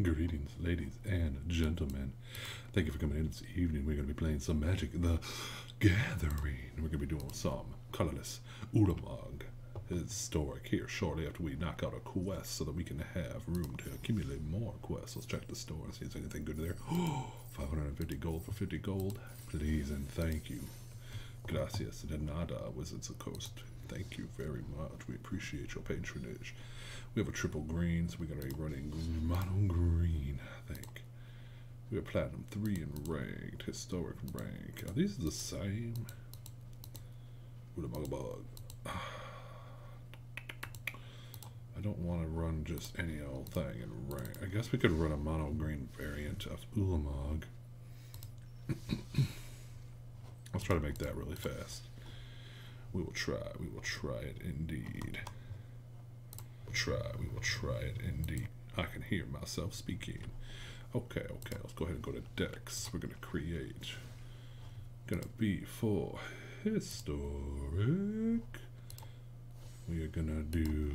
Greetings, ladies and gentlemen. Thank you for coming in this evening. We're going to be playing some Magic the Gathering. We're going to be doing some colorless Ulamog historic here shortly after we knock out a quest so that we can have room to accumulate more quests. Let's check the store and see if there's anything good there. Oh, 550 gold for 50 gold. Please and thank you. Gracias de nada, Wizards of the Coast. Thank you very much. We appreciate your patronage. We have a triple green, so we're going to be running mono green, I think. We have platinum 3 in ranked, historic rank. Are these the same? Bug. I don't want to run just any old thing in rank. I guess we could run a mono green variant of Ulamog. Let's try to make that really fast. We will try it indeed. We will try it indeed. I can hear myself speaking. Okay, let's go ahead and go to decks. We're gonna create. Gonna be for historic. We are gonna do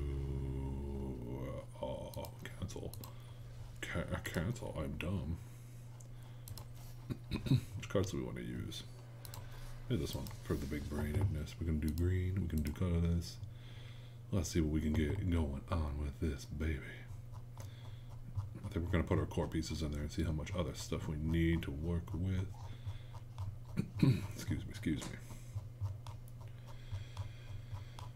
cancel. Cancel, I'm dumb. Which cards do we want to use? Maybe this one for the big brainedness. We're gonna do green, we can do colorless. Let's see what we can get going on with this baby. I think we're going to put our core pieces in there and see how much other stuff we need to work with. Excuse me.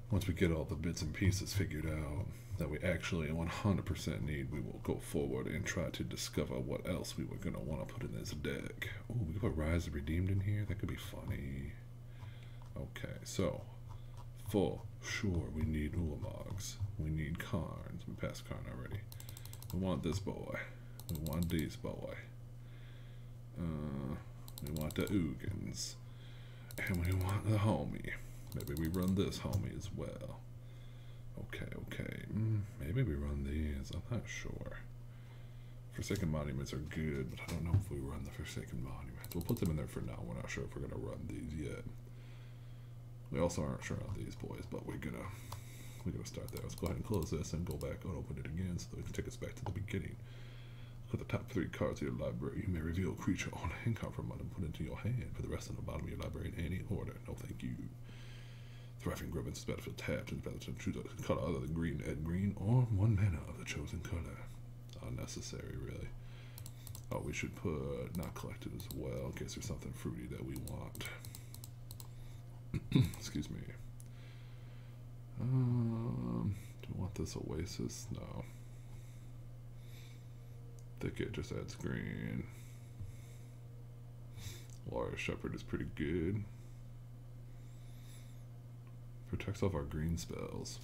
Once we get all the bits and pieces figured out that we actually 100% need, we will go forward and try to discover what else we were going to want to put in this deck. Oh, we could put Rise of Redeemed in here. That could be funny. Okay, so for sure we need Ulamogs. We need Karns. We passed Karn already. We want this boy. We want this boy. We want the Ugins. And we want the homie. Maybe we run this homie as well. Okay. Maybe we run these. I'm not sure. Forsaken Monuments are good, but I don't know if we run the Forsaken Monuments. We'll put them in there for now. We're not sure if we're going to run these yet. We also aren't sure on these boys, but we're gonna start there. Let's go ahead and close this and go back and open it again so that we can take us back to the beginning. Look at the top 3 cards of your library. You may reveal a creature on hand card from one and put it into your hand. For the rest of the bottom of your library in any order. No thank you. Thriving Grub is battlefield tapped and battlefield choose a color other than green, add green, or 1 mana of the chosen color. Unnecessary, really. Oh, we should put not collected as well in case there's something fruity that we want. Excuse me. Do we want this Oasis? No. Thicket just adds green. Warrior Shepherd is pretty good. Protects off our green spells.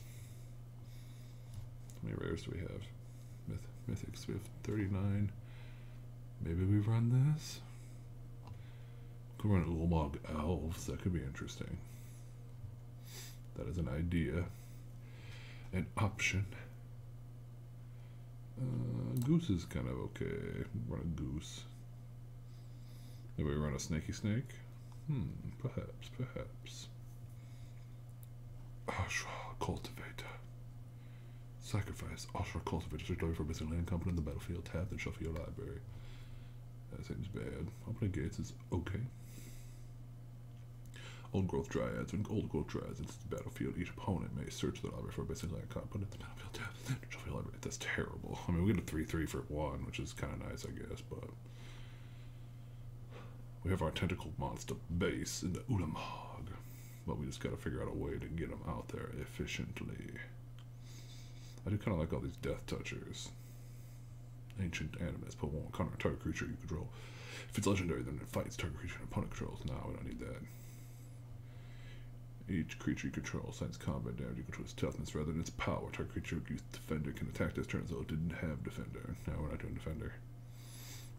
How many rares do we have? Mythics, we have 39. Maybe we run this? Could run Ulamog Elves, that could be interesting. That is an idea. An option. Goose is kind of okay. Run a goose. Maybe we run a snaky snake? Perhaps. Ashra Cultivator. Sacrifice Ashra Cultivator. Declare for missing land component in the battlefield. Tap and shuffle your library. That seems bad. Opening gates is okay. Old Growth Dryads. When Old Growth Dryads into the battlefield, each opponent may search the library for a basic land component in the battlefield. Tap and shuffle your library. That's terrible. I mean, we get a 3/3 for 1, which is kind of nice, I guess, but we have our Tentacle monster base in the Ulamog, but we just got to figure out a way to get them out there efficiently. I do kind of like all these Death Touchers. Ancient Animus, put 1 counter target creature you control. If it's legendary, then it fights target creature and opponent controls. No, we don't need that. Each creature you control assigns combat damage equal to its toughness rather than its power. Target creature with Defender can attack this turn as though it didn't have Defender. No, we're not doing Defender.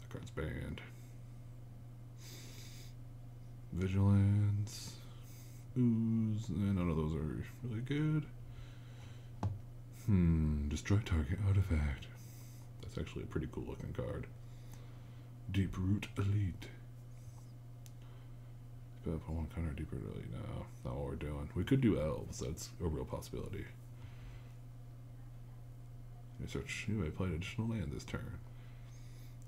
That card's banned. Vigilance. Ooze. None of those are really good. Destroy target artifact. That's actually a pretty cool looking card. Deep Root Elite. Put 1 counter Deep Root Elite. No, not what we're doing. We could do elves. That's a real possibility. Research. You may play an additional land this turn.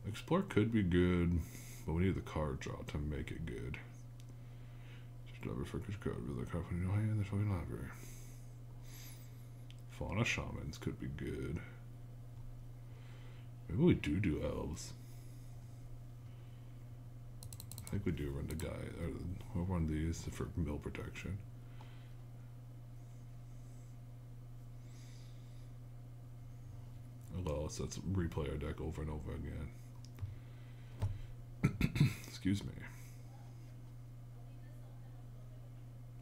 Explore could be good, but we need the card draw to make it good. Just driver for each card with a card in your hand, there's only library. Fauna Shamans could be good. Maybe we do elves. I think we do run the guy, or we'll run these for mill protection. Well, so let's replay our deck over and over again. Excuse me.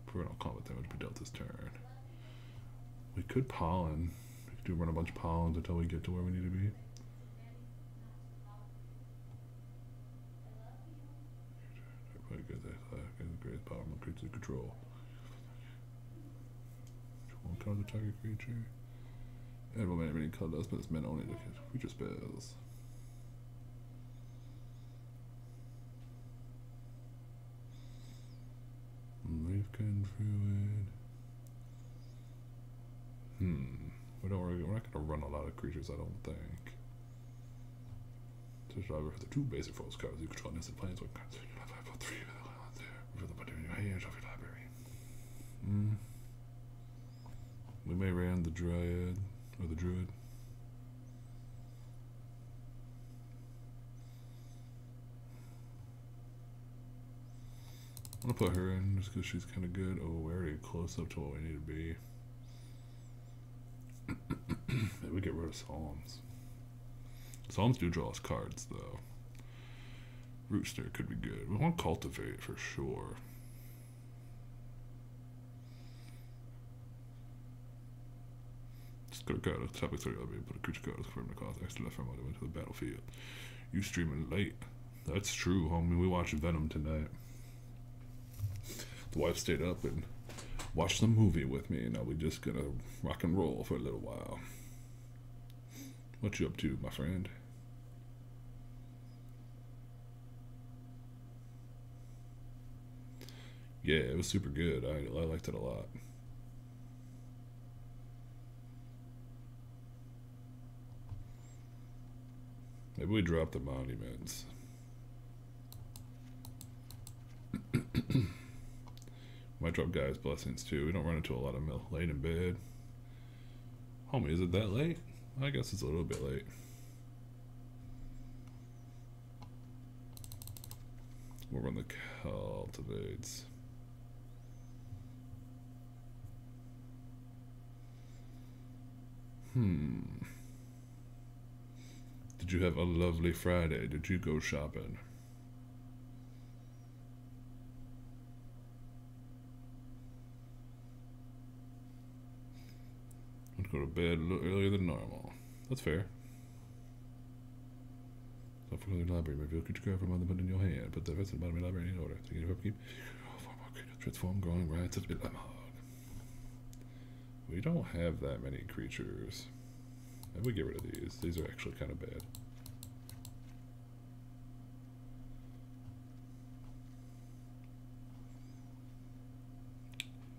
Parental combat damage be dealt this turn. We could pollen. We could do run a bunch of pollens until we get to where we need to be. Great power and creature control. One card the target creature. And will any card does, but it's meant only to creature spells. Leafkin Druid. We're not gonna run a lot of creatures, I don't think. Search library for the 2 basic force cards you control instant planes with cards. You have 3 for the button in your hand of your library. We may ran the Dryad or the Druid. I'm gonna put her in just because she's kind of good. Oh, we're already close up to what we need to be. Maybe we get rid of Psalms. Psalms do draw us cards, though. Rooster could be good. We want Cultivate for sure. Just go to card. Topic 3. I'll be able to put a creature card from the cost extra left from into the battlefield. You streaming late. That's true, homie. We watched Venom tonight. The wife stayed up and watched the movie with me. Now we're just gonna rock and roll for a little while. What you up to, my friend? Yeah, it was super good. I liked it a lot. Maybe we drop the monuments. Might drop Guy's Blessings too. We don't run into a lot of late in bed. Homie, is it that late? I guess it's a little bit late. We'll run the Cultivates. Did you have a lovely Friday? Did you go shopping? I'm gonna go to bed a little earlier than normal. That's fair. So for the library, reveal creature card from the button in your hand. Put the rest of the bottom of the library in order. Take it upkeep. Transform, growing, right, such a bit. We don't have that many creatures. Maybe we get rid of these. These are actually kind of bad.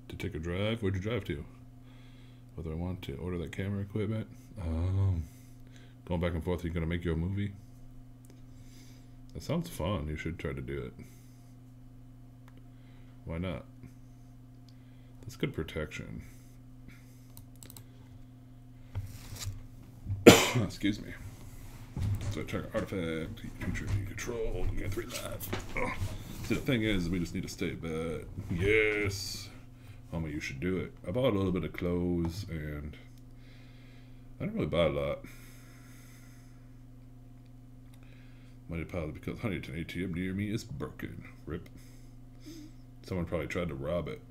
To take a drive? Where'd you drive to? Whether I want to order that camera equipment? Going back and forth, you're going to make your movie? That sounds fun. You should try to do it. Why not? That's good protection. Excuse me. So check artifact, creature you control, you get 3 lives. See, the thing is, we just need to stay bed. Yes! Homie, you should do it. I bought a little bit of clothes, and I didn't really buy a lot. Money pile because Huntington ATM near me is broken. RIP. Someone probably tried to rob it.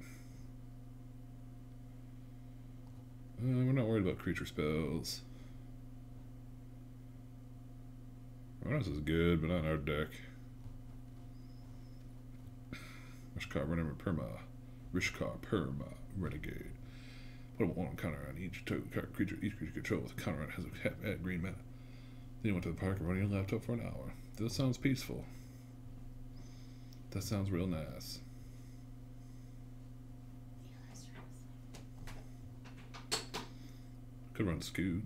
We're not worried about creature spells. This is good, but not in our deck. Rishkar Perma Renegade. Put a 1 counter on each creature. Each creature controls a counter on has a green mana. Then you went to the park and running your laptop for an hour. This sounds peaceful. That sounds real nice. Could run Scoot.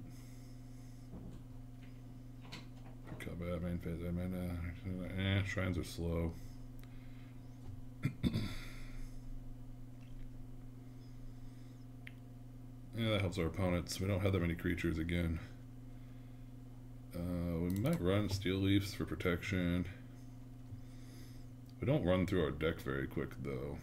Combat, main phase. I mean, shrines are slow. Yeah, that helps our opponents. We don't have that many creatures again. We might run Steel Leaves for protection. We don't run through our deck very quick, though.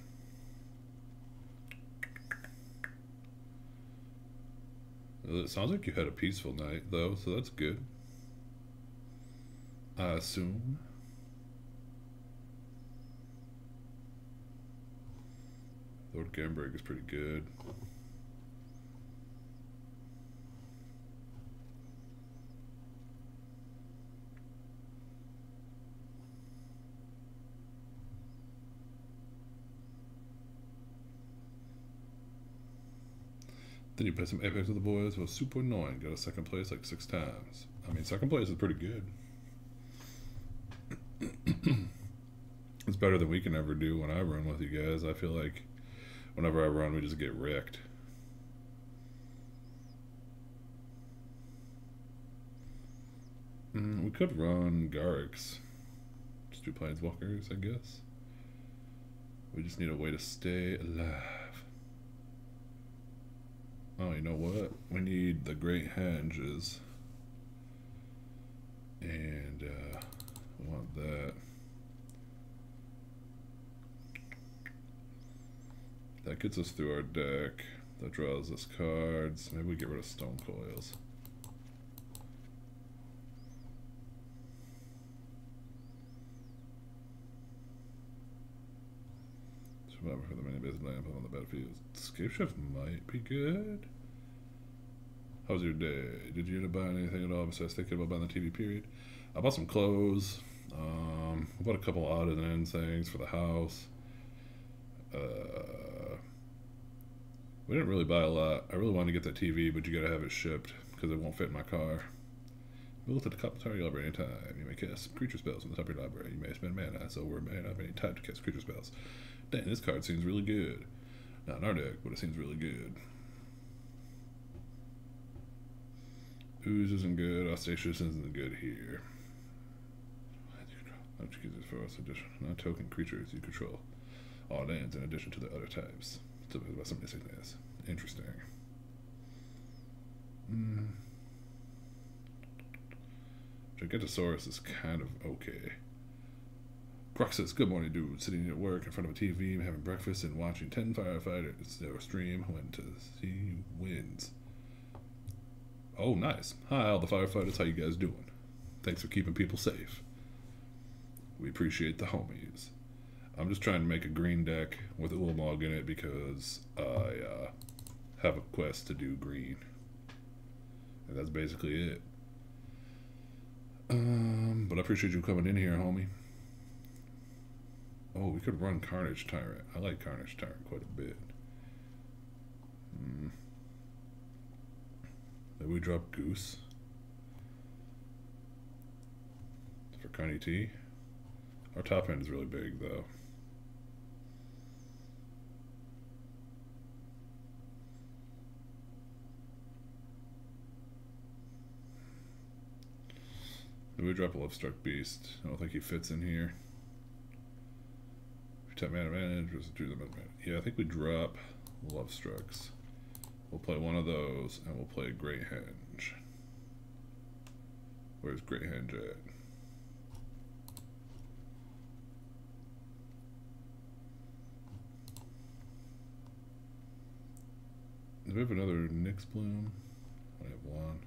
It sounds like you had a peaceful night, though, so that's good. I assume. Lord Gambreak is pretty good. Then you play some Apex with the boys. It was super annoying. Got a second place like 6 times. I mean, second place is pretty good. It's better than we can ever do when I run with you guys. I feel like whenever I run, we just get wrecked. We could run Garriks. Just do Planeswalkers, I guess. We just need a way to stay alive. Oh, you know what? We need the Great Hinges. And, we want that. That gets us through our deck. That draws us cards. Maybe we get rid of Stone Coils. Survivor for the many base land on the battlefield. Scape Shift might be good. How was your day? Did you end up buying anything at all besides thinking about buying the TV period? I bought some clothes. I bought a couple odd and end things for the house. We didn't really buy a lot. I really wanted to get that TV, but you gotta have it shipped because it won't fit in my car. We looked at the top of your library anytime. You may cast creature spells on the top of your library. You may spend mana, so we may not have any time to cast creature spells. Dang, this card seems really good. Not in our deck, but it seems really good. Ooze isn't good. Austacious isn't good here. Not to use this for us addition. Non-token creatures you control. All lands in addition to the other types. So about some missing things. Interesting. Gigantosaurus is kind of okay. Cruxus, good morning, dude. Sitting at work in front of a TV, having breakfast, and watching 10 firefighters stream when to see wins. Oh, nice. Hi, all the firefighters. How you guys doing? Thanks for keeping people safe. We appreciate the homies. I'm just trying to make a green deck with Ulamog in it because I have a quest to do green. And that's basically it. But I appreciate you coming in here, homie. Oh, we could run Carnage Tyrant. I like Carnage Tyrant quite a bit. Maybe we drop Goose for Carney T. Our top end is really big, though. Maybe we drop a Lovestruck Beast. I don't think he fits in here. Tap mana advantage versus do them. Yeah, I think we drop Lovestrucks. We'll play one of those, and we'll play Great Henge. Where's Great Henge at? Do we have another Nyx Bloom? I have one.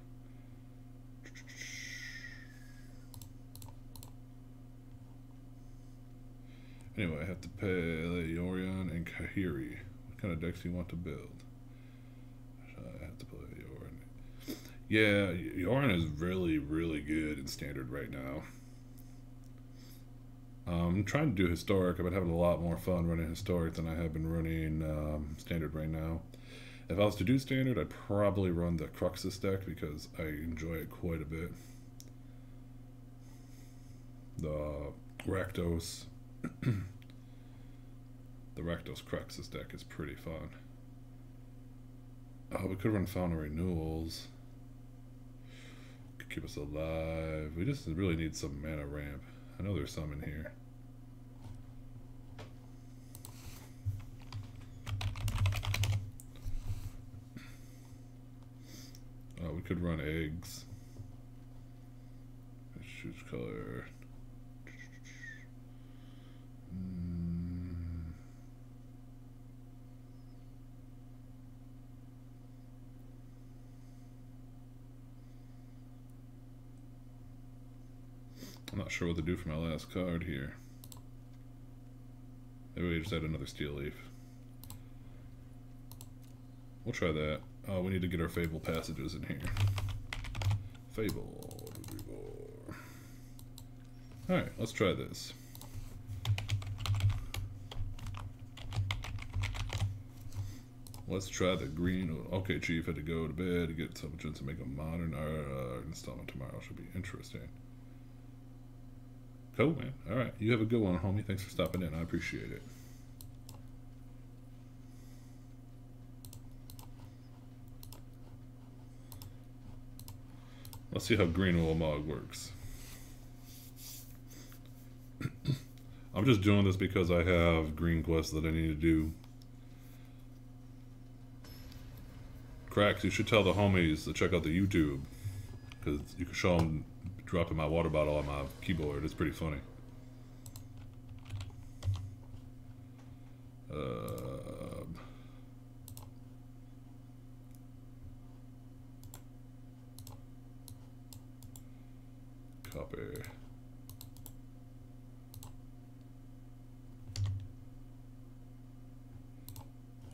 Anyway, I have to pay Yorion and Kahiri. What kind of decks do you want to build? I have to play Yorion. Yeah, Yorion is really, really good in Standard right now. I'm trying to do Historic. I've been having a lot more fun running Historic than I have been running Standard right now. If I was to do Standard, I'd probably run the Cruxus deck because I enjoy it quite a bit. The Rakdos. The Rakdos Cruxus deck is pretty fun. Oh, we could run Fountain Renewals. Keep us alive. We just really need some mana ramp. I know there's some in here. Oh, we could run eggs. Let's choose color. I'm not sure what to do for my last card here. Maybe we just add another steel leaf. We'll try that. Oh, we need to get our Fable passages in here. Fable. Alright, let's try this. Let's try the green. Okay, Chief had to go to bed to get intelligence to make a modern installment tomorrow. Should be interesting. Cool, man. Alright, you have a good one, homie. Thanks for stopping in. I appreciate it. Let's see how Green Ulamog works. I'm just doing this because I have green quests that I need to do. Cracks, you should tell the homies to check out the YouTube. Because you can show them dropping my water bottle on my keyboard. It's pretty funny. Copy.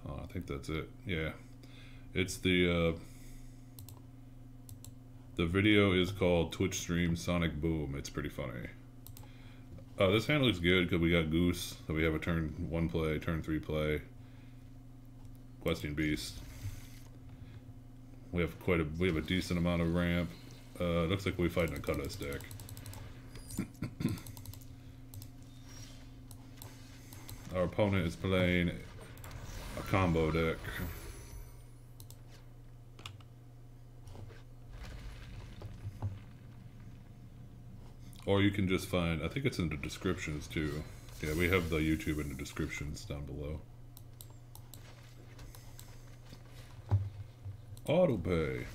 Oh, I think that's it. Yeah. It's the video is called Twitch Stream Sonic Boom. It's pretty funny. This hand looks good because we got Goose, so we have a turn 1 play, turn 3 play. Questing Beast. We have a decent amount of ramp. Looks like we're fighting a Cutless deck. Our opponent is playing a combo deck. Or you can just find, I think it's in the descriptions too. Yeah, we have the YouTube in the descriptions down below. Autopay.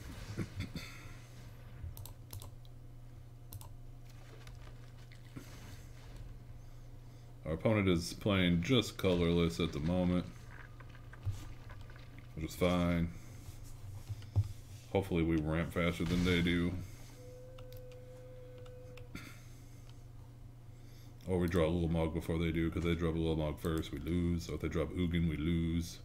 Our opponent is playing just colorless at the moment, which is fine. Hopefully we ramp faster than they do. Or we draw a little Mog before they do, because they drop a little Mog first, we lose. So if they drop Ugin, we lose.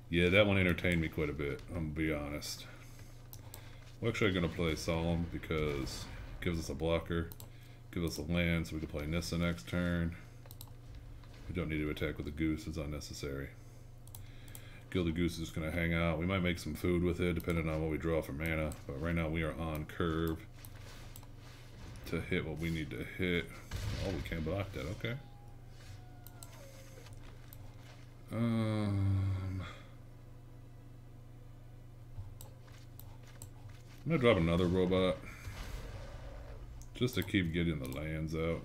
Yeah, that one entertained me quite a bit, I'm gonna be honest. We're actually gonna play Solemn because it gives us a blocker, gives us a land so we can play Nissa next turn. We don't need to attack with the Goose, it's unnecessary. Gilded Goose is just gonna hang out. We might make some food with it depending on what we draw for mana, but right now we are on curve to hit what we need to hit. Oh, we can't block that, okay. I'm gonna drop another robot just to keep getting the lands out.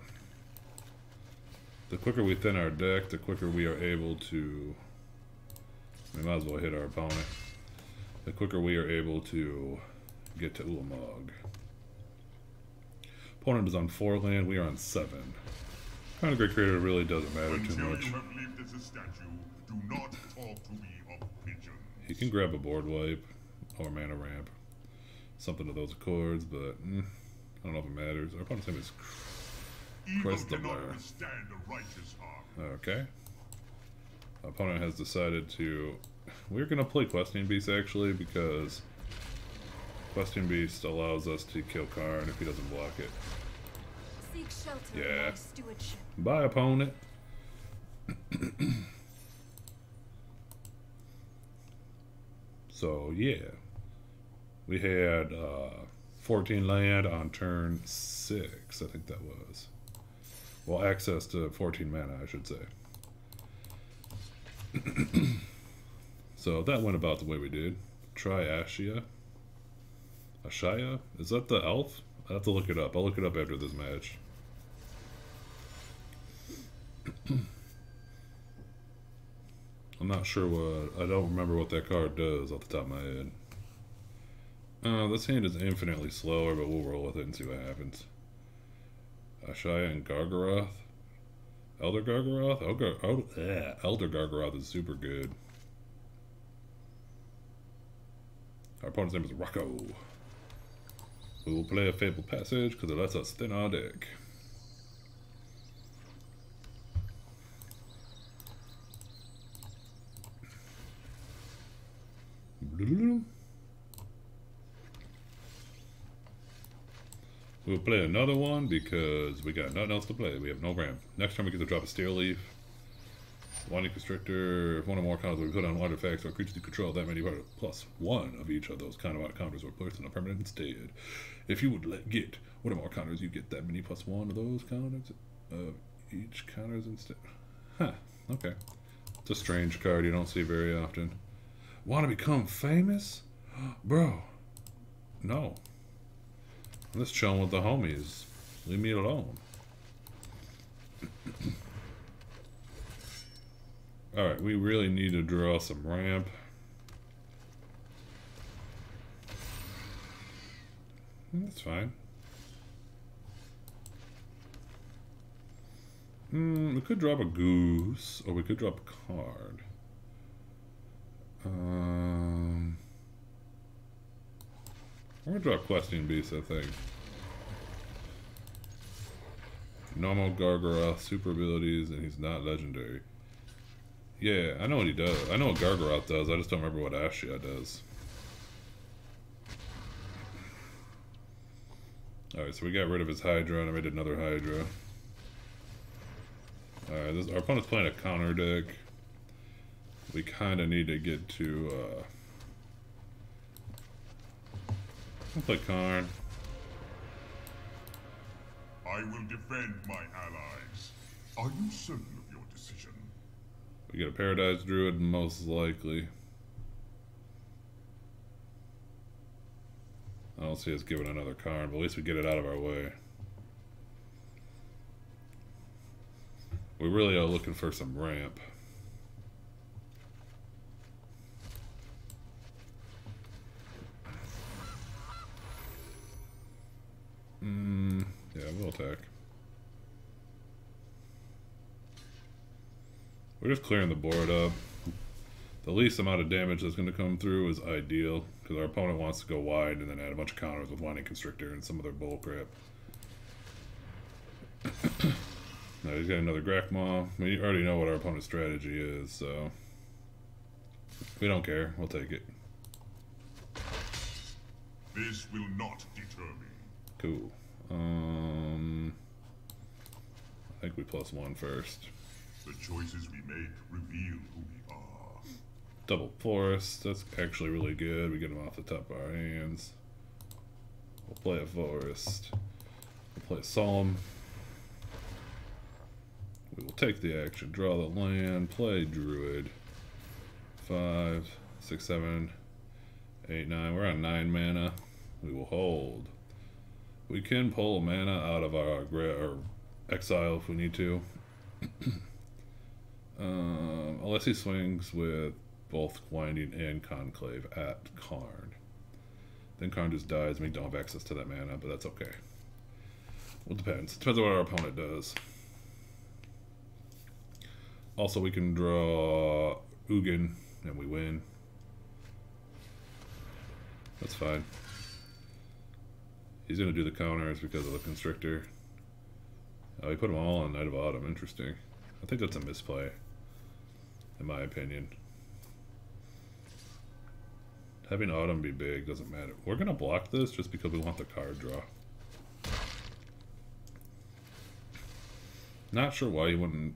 The quicker we thin our deck, the quicker we are able to, we might as well hit our opponent. The quicker we are able to get to Ulamog. Opponent is on 4 land, we are on 7. Kind of great creator really doesn't matter too much. You have lived as a statue, do not talk to me of pigeons. He can grab a board wipe or mana ramp. Something of those accords, but I don't know if it matters. Our opponent's name is Christ the Blair. Okay. Our opponent has decided to... We're going to play Questing Beast actually, because Questing Beast allows us to kill Karn if he doesn't block it. Seek shelter Yeah. in my stewardship. Bye, opponent. So, yeah. We had 14 land on turn 6, I think that was. Well, access to 14 mana, I should say. So that went about the way we did. try Ashia. Ashaya? Is that the elf? I have to look it up. I'll look it up after this match. I'm not sure what... I don't remember what that card does off the top of my head. This hand is infinitely slower, but we'll roll with it and see what happens. Ashaya and Gargaroth. Elder Gargaroth? Elder Gargaroth is super good. Our opponent's name is Rocco. We will play a Fabled Passage because it lets us thin our deck. We'll play another one because we got nothing else to play. We have no ramp. Next time we get to drop a Steel Leaf. Winding Constrictor. If one or more counters we put on artifacts or creatures you control, that many plus one of each of those kind of counters were placed on a permanent instead. If you would get one or more counters, you get that many plus one of those counters. Each counters instead. Huh. Okay. It's a strange card you don't see very often. Want to become famous? Bro. No. I'm just chilling with the homies. Leave me alone. Alright, we really need to draw some ramp. That's fine. We could drop a goose, or we could drop a card. We're gonna drop Questing Beast, I think. Normal Gargaroth, super abilities, and he's not legendary. Yeah, I know what he does. I know what Gargaroth does, I just don't remember what Ashia does. Alright, so we got rid of his Hydra, and I made another Hydra. Alright, our opponent's playing a counter deck. We kind of need to get to, I'll play Karn. I will defend my allies. Are you certain of your decision? We get a Paradise Druid, most likely. I don't see us giving another Karn, but at least we get it out of our way. We really are looking for some ramp. Yeah, we'll attack. We're just clearing the board up. The least amount of damage that's going to come through is ideal, because our opponent wants to go wide and then add a bunch of counters with Winding Constrictor and some other bullcrap. Now he's got another Grakmaw. We already know what our opponent's strategy is, so we don't care. We'll take it. This will not deter me. Cool. I think we plus one first. The choices we make reveal who we are. Double Forest. That's actually really good. We get them off the top of our hands. We'll play a Forest. We'll play a Solemn. We will take the action, draw the land, play Druid. 5, 6, 7, 8, 9. We're on 9 mana. We will hold. We can pull mana out of our exile if we need to. Unless he swings with both Winding and Conclave at Karn. Then Karn just dies and we don't have access to that mana, but that's okay. Well, it depends. It depends on what our opponent does. Also, we can draw Ugin and we win. That's fine. He's going to do the counters because of the Constrictor. Oh, he put them all on Night of Autumn. Interesting. I think that's a misplay, in my opinion. Having Autumn be big doesn't matter. We're going to block this just because we want the card draw. Not sure why he wouldn't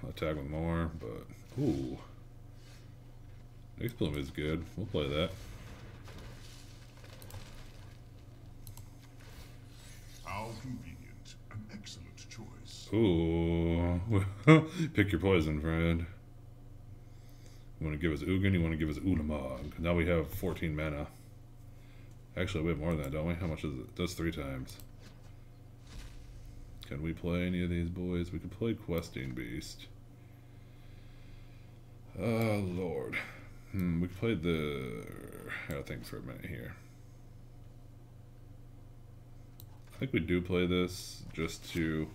attack with more, but... Ooh. Ace Bloom is good. We'll play that. How convenient. An excellent choice. Ooh. Pick your poison, friend. You want to give us Ugin, you want to give us Ulamog. Now we have 14 mana. Actually, we have more than that, don't we? How much is it? That's 3 times. Can we play any of these boys? We could play Questing Beast. Oh, Lord. We could play the... I gotta think for a minute here. I think we do play this just to...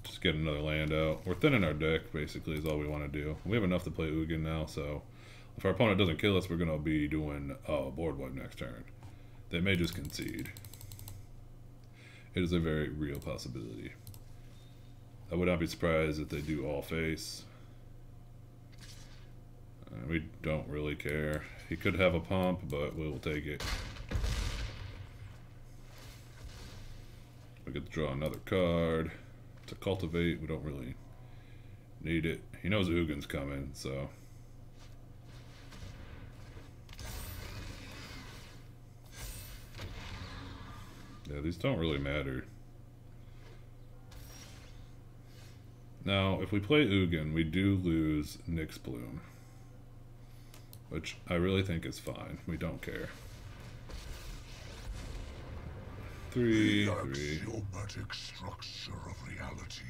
just get another land out. We're thinning our deck, basically, is all we want to do. We have enough to play Ugin now, so... if our opponent doesn't kill us, we're going to be doing board wipe next turn. They may just concede. It is a very real possibility. I would not be surprised if they do all face. We don't really care. He could have a pump, but we'll take it. We get to draw another card. To cultivate, we don't really need it. He knows Ugin's coming, so... yeah, these don't really matter. Now, if we play Ugin, we do lose Nyx Bloom. Which I really think is fine. We don't care. 3, 3. Axiomatic structure of reality.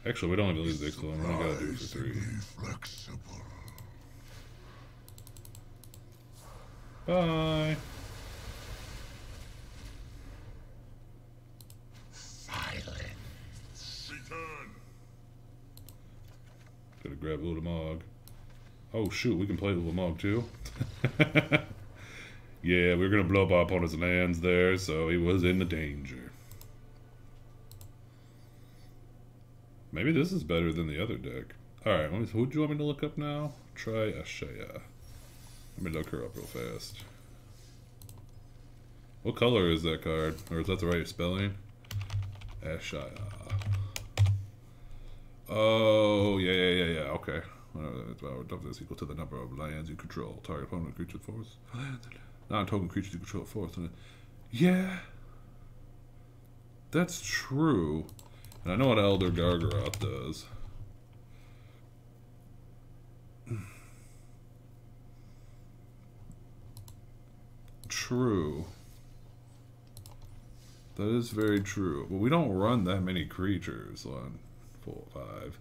Actually, we don't have to lose Nyx Bloom. We only gotta do it for 3. Flexible. Bye! Return. Gotta grab Ulamog. Oh shoot, we can play Ulamog too? Yeah, we were gonna blow up our opponent's lands there, so he was in the danger. Maybe this is better than the other deck. Alright, who do you want me to look up now? Try Ashaya. Let me look her up real fast. What color is that card? Or is that the right spelling? Ashaya. Oh, yeah, okay. Toughness is equal to the number of lands you control. Target opponent creature force. Non-token creatures you control force. Yeah. That's true. And I know what Elder Gargaroth does. True. That is very true. But we don't run that many creatures. 1, 4, 5,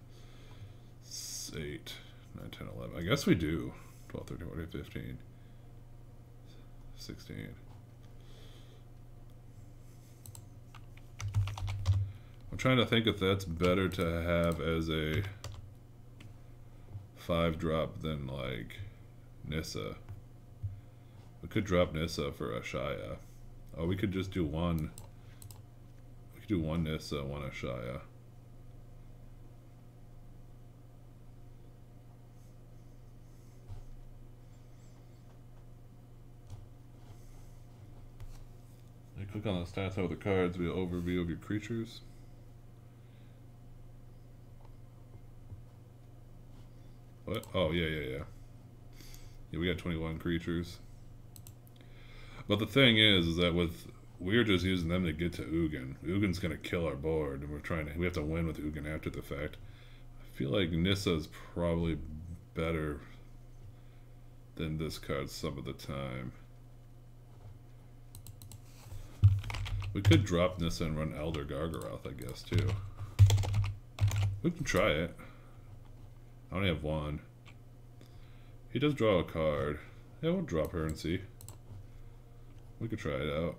8, 9, 10, 11. I guess we do. 12, 13, 14, 15, 16. I'm trying to think if that's better to have as a 5-drop than like Nissa. We could drop Nissa for Ashaya. Oh, we could just do one. We could do 1 Nissa, 1 Ashaya. You click on the stats over the cards via overview of your creatures. What? Oh, yeah. Yeah, we got 21 creatures. But the thing is that we're just using them to get to Ugin. Ugin's gonna kill our board, and we have to win with Ugin after the fact. I feel like Nissa's probably better than this card some of the time. We could drop Nissa and run Elder Gargaroth, I guess, too. We can try it. I only have 1. He does draw a card. Yeah, we'll drop her and see. We could try it out.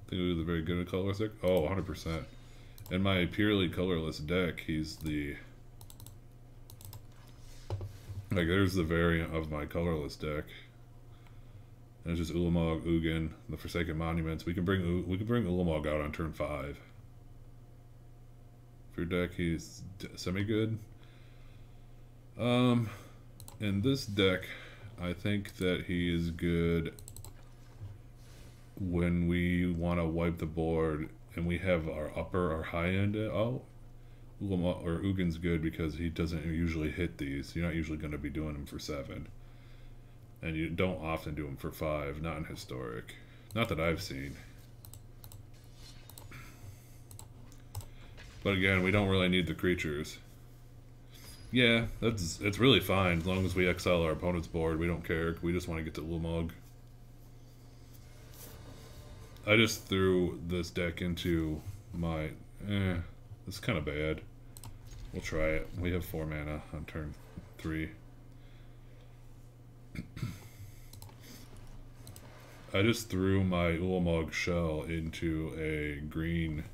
Think he was very good at colorless deck? Oh, 100%. In my purely colorless deck, he's the... like, there's the variant of my colorless deck. And it's just Ulamog, Ugin, the Forsaken Monuments. We can bring Ulamog out on turn 5. For your deck, he's semi-good. In this deck, I think that he is good when we want to wipe the board and we have our upper or high end out. Ulamog or Ugin's good because he doesn't usually hit these. You're not usually going to be doing them for 7. And you don't often do them for 5, not in historic. Not that I've seen. But again, we don't really need the creatures. Yeah, it's really fine as long as we exile our opponent's board. We don't care. We just want to get to Ulamog. I just threw this deck into my... this is kind of bad. We'll try it. We have 4 mana on turn 3. I just threw my Ulamog shell into a green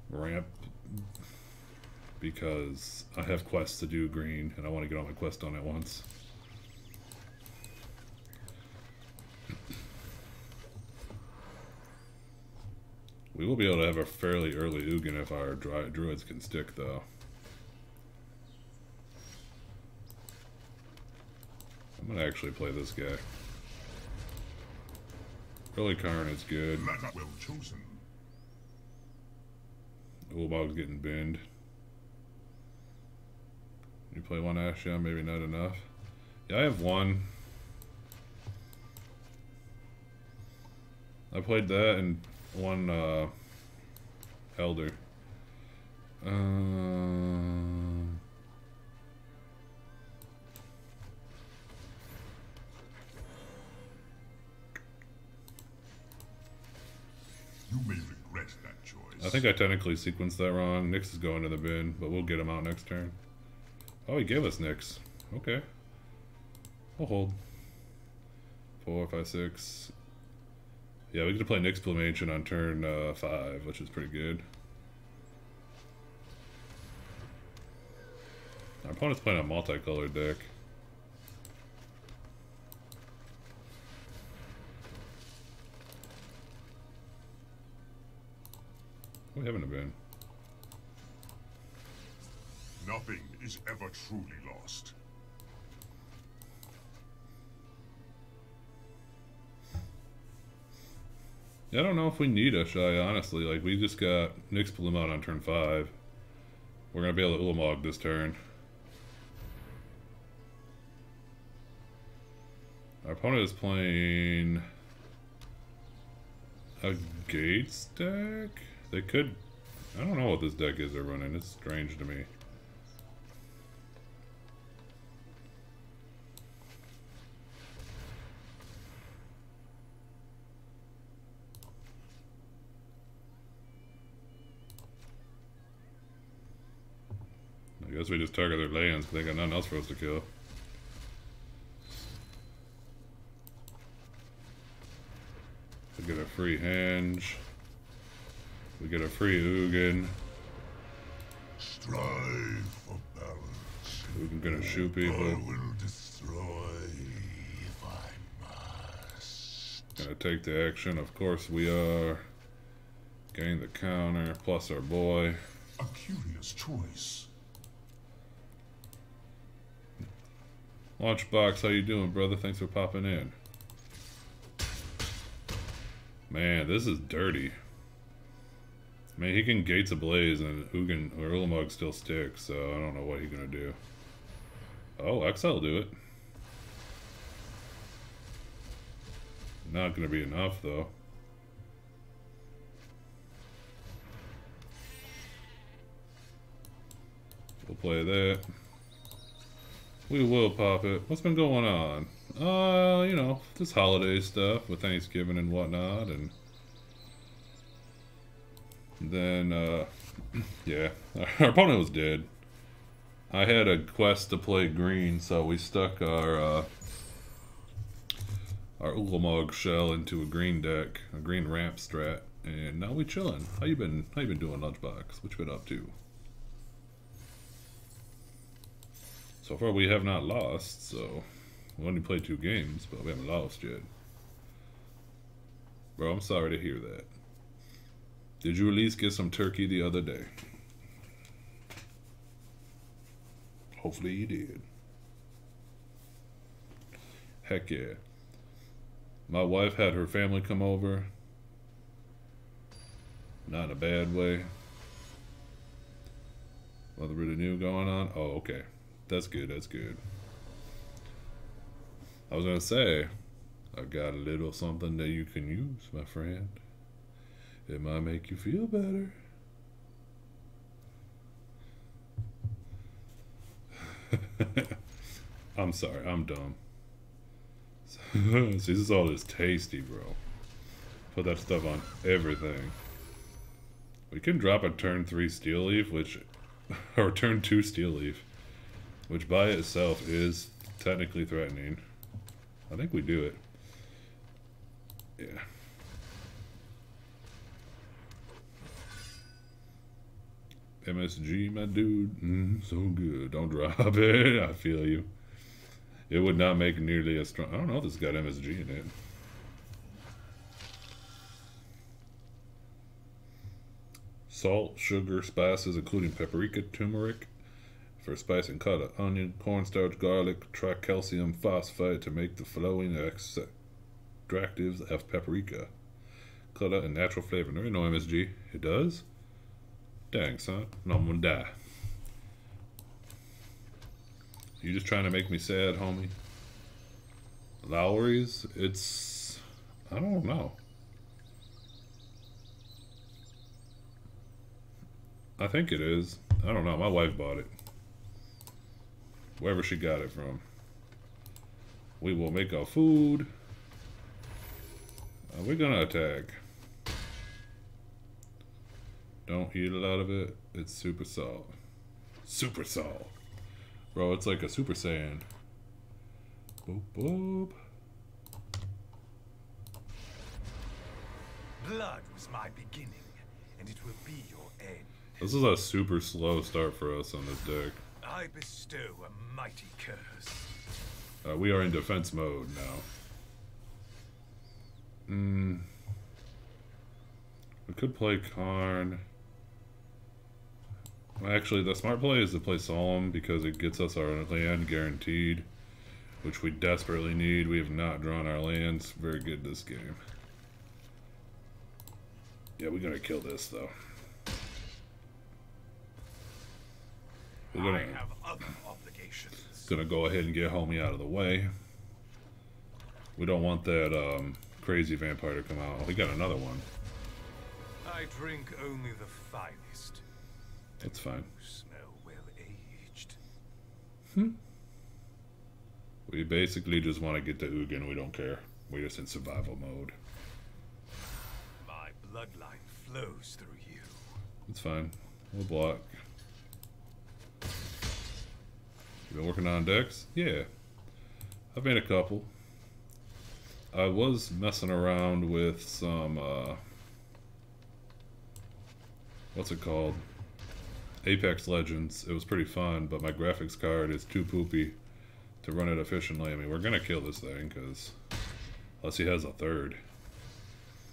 ramp because I have quests to do green and I want to get all my quests done at once. We will be able to have a fairly early Ugin if our druids can stick, though. I'm gonna actually play this guy. Early Karn is good. Well chosen. Ulamog's getting binned. You play one Ash, yeah, maybe not enough. Yeah, I have one. I played that and one Elder. You may regret that choice. I think I technically sequenced that wrong. Nyx is going to the bin, but we'll get him out next turn. Oh, he gave us Nyx. Okay. We'll hold. 4, 5, 6. Yeah, we get to play Nyx Plumation on turn 5, which is pretty good. Our opponent's playing a multicolored deck. We haven't been. Nothing is ever truly lost. Yeah, I don't know if we need a Shy, honestly. Like, we just got Nyx Bloom out on turn 5. We're gonna be able to Ulamog this turn. Our opponent is playing a Gates deck? They could... I don't know what this deck is they're running. It's strange to me. I guess we just target their lands because they got nothing else for us to kill. We get a free Henge. We get a free Ugin. Strive for balance. Ugin gonna shoot people. I will destroy if I must. Gonna take the action. Of course we are. Getting the counter, plus our boy. A curious choice. Launchbox, how you doing, brother? Thanks for popping in. Man, this is dirty. I mean, he can Gates Ablaze and Ugin or Ulamog still sticks, so I don't know what he's gonna do. Oh, Exile will do it. Not gonna be enough though. We'll play that. We will pop it. What's been going on? You know, this holiday stuff with Thanksgiving and whatnot, and then, yeah, our opponent was dead. I had a quest to play green, so we stuck our Ulamog shell into a green deck, a green ramp strat, and now we chilling. How you been doing, Lunchbox? What you been up to? So far we have not lost, so we only played 2 games, but we haven't lost yet. Bro, I'm sorry to hear that. Did you at least get some turkey the other day? Hopefully you did. Heck yeah. My wife had her family come over. Not in a bad way. Nothing really new going on? Oh, okay. That's good, that's good. I was gonna say, I got a little something that you can use, my friend. It might make you feel better. I'm sorry, I'm dumb. See, this is all this tasty, bro. Put that stuff on everything. We can drop a turn 3 steel leaf, or turn 2 steel leaf, which by itself is technically threatening. I think we do it. Yeah. MSG, my dude. So good. Don't drop it. I feel you. It would not make nearly as strong. I don't know if this got MSG in it. Salt, sugar, spices, including paprika, turmeric, for spice and cut onion, cornstarch, garlic, tricalcium phosphate to make the flowing extractives of paprika. Cut and natural flavor. There ain't no MSG. It does? Dang, son. No, I'm gonna die. You just trying to make me sad, homie? Lowry's? It's... I don't know. I think it is. I don't know. My wife bought it. Wherever she got it from. We will make our food. We're gonna attack. Don't eat a lot of it. It's super salt. Super salt. Bro, it's like a Super Saiyan. Boop, boop. Blood was my beginning, and it will be your end. This is a super slow start for us on this deck. I bestow a mighty curse. We are in defense mode now. We could play Karn. Actually, the smart play is to play Solemn because it gets us our land guaranteed, which we desperately need. We have not drawn our lands very good this game. Yeah, we're gonna kill this though. We're I have other obligations. gonna go ahead and get homie out of the way. We don't want that crazy vampire to come out. We got another one. I drink only the finest. That's fine. You smell well aged. We basically just want to get to Ugin. We don't care. We're just in survival mode. My bloodline flows through you. It's fine. We'll block. You been working on decks? Yeah. I've made a couple. I was messing around with some, what's it called? Apex Legends. It was pretty fun, but my graphics card is too poopy to run it efficiently. I mean, we're gonna kill this thing, because unless he has a third.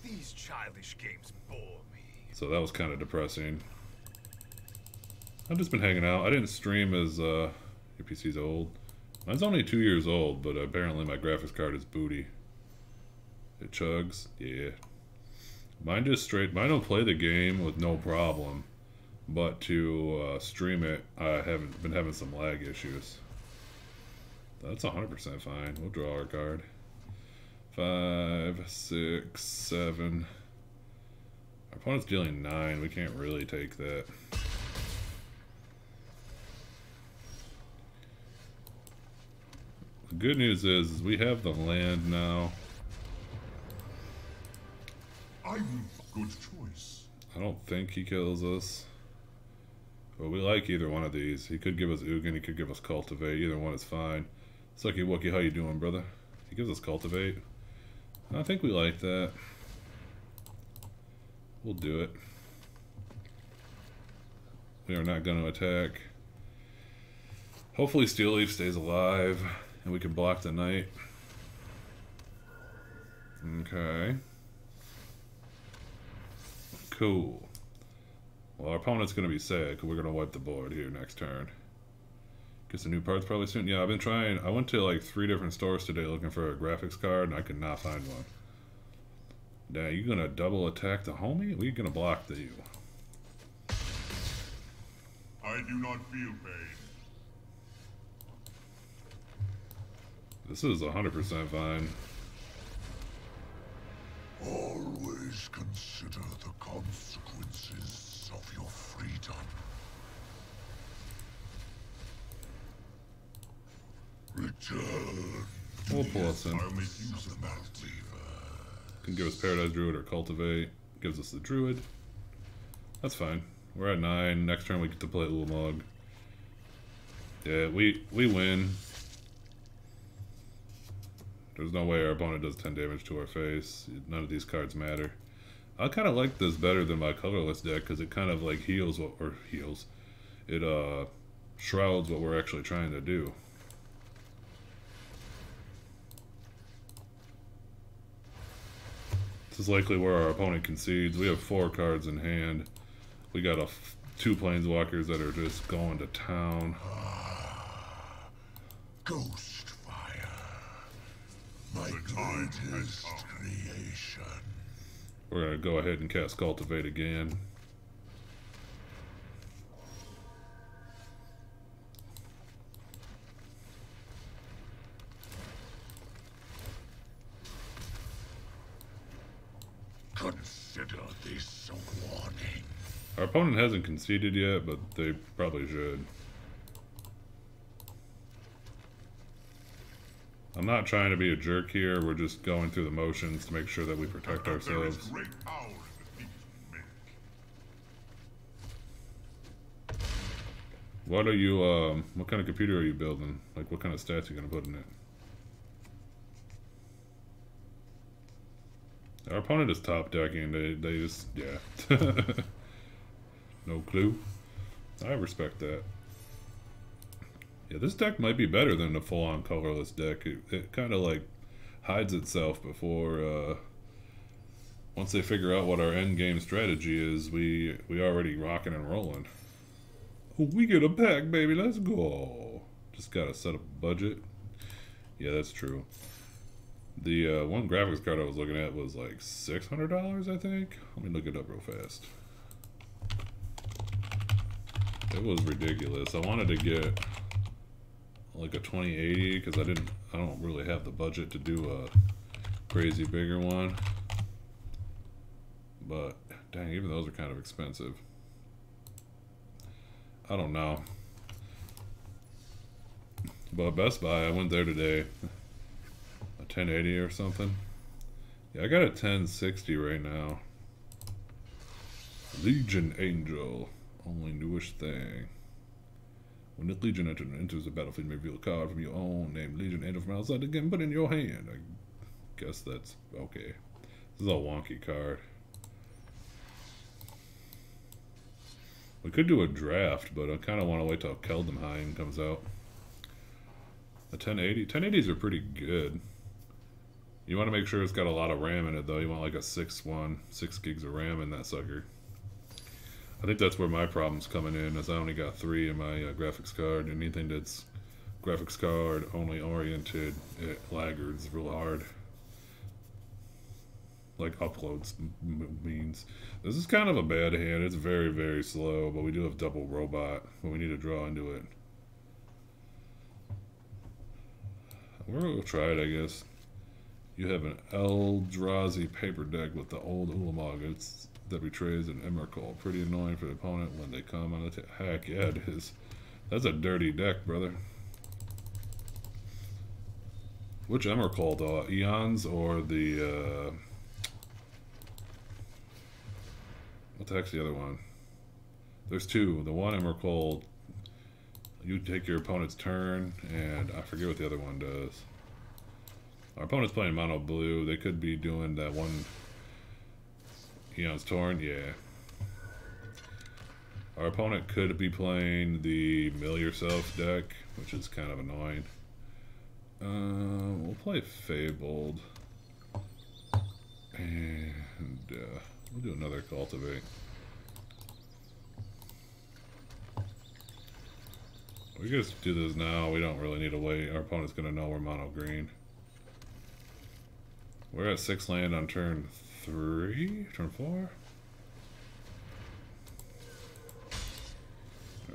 These childish games bore me. So that was kind of depressing. I've just been hanging out. I didn't stream as, your PC's old. Mine's only 2 years old, but apparently my graphics card is booty. It chugs, yeah. Mine will play the game with no problem. But to stream it, I haven't been having some lag issues. That's 100% fine. We'll draw our card. 5, 6, 7. Our opponent's dealing 9. We can't really take that. The good news is we have the land now. Good choice. I don't think he kills us. But we like either one of these. He could give us Ugin, he could give us Cultivate. Either one is fine. Sucky Wookie, how you doing, brother? He gives us Cultivate. I think we like that. We'll do it. We are not going to attack. Hopefully Steel Leaf stays alive and we can block the knight. Okay. Cool. Well, our opponent's going to be sad because we're going to wipe the board here next turn. Get some new parts probably soon. Yeah, I've been trying. I went to like 3 different stores today looking for a graphics card and I could not find one. Now, you going to double attack the homie? We're going to block the you. I do not feel pain. This is 100% fine. Always consider the consequences of your freedom. Return. We'll pull us in. I'll make use of that lever. Can give us Paradise Druid or Cultivate. Gives us the Druid. That's fine. We're at 9. Next turn we get to play Ulamog. Yeah, we win. There's no way our opponent does 10 damage to our face. None of these cards matter. I kind of like this better than my colorless deck because it kind of like heals what, or heals. It shrouds what we're actually trying to do. This is likely where our opponent concedes. We have 4 cards in hand. We got 2 planeswalkers that are just going to town. Ghost fire. My greatest creation. We're going to go ahead and cast Cultivate again. Consider this a warning. Our opponent hasn't conceded yet, but they probably should. I'm not trying to be a jerk here. We're just going through the motions to make sure that we protect There is ourselves. great power in the things we make. What are you, what kind of computer are you building? Like, what kind of stats are you going to put in it? Our opponent is top decking. They just, yeah. No clue. I respect that. Yeah, this deck might be better than the full-on colorless deck. It kind of like hides itself before, once they figure out what our end game strategy is, we already rocking and rolling. Oh, we get a pack, baby. Let's go. Just gotta set up a budget. Yeah, that's true. The one graphics card I was looking at was like $600, I think. Let me look it up real fast. It was ridiculous. I wanted to get like a 2080 because I don't really have the budget to do a crazy bigger one. But dang, even those are kind of expensive. I don't know. But Best Buy, I went there today. A 1080 or something. Yeah, I got a 1060 right now. Legion Angel. Only newish thing. When the Legion enters the battlefield, you may reveal a card from your own named Legion Angel from outside the game, put it in your hand. I guess that's okay. This is a wonky card. We could do a draft, but I kind of want to wait till Keldamheim comes out. The 1080. 1080s are pretty good. You want to make sure it's got a lot of RAM in it, though. You want like a 6.1, 6 gigs of RAM in that sucker. I think that's where my problem's coming in, as I only got 3 in my graphics card. Anything that's graphics card only oriented, it laggards real hard. Like uploads means. This is kind of a bad hand. It's very, very slow, but we do have double robot, but we need to draw into it. We'll try it, I guess. You have an Eldrazi paper deck with the old Ulamog. That betrays an Emrakul. Pretty annoying for the opponent when they come on the heck yeah, it is. That's a dirty deck, brother. Which Emrakul though? Eons or the what the heck's the other one? There's 2. The one Emrakul, you take your opponent's turn, and I forget what the other one does. Our opponent's playing mono blue. They could be doing that one Eon's Torn, yeah. Our opponent could be playing the Mill Yourself deck, which is kind of annoying. We'll play Fabled. And we'll do another Cultivate. We can just do this now. We don't really need to wait. Our opponent's going to know we're mono green. We're at 6 land on turn 3? Turn 4?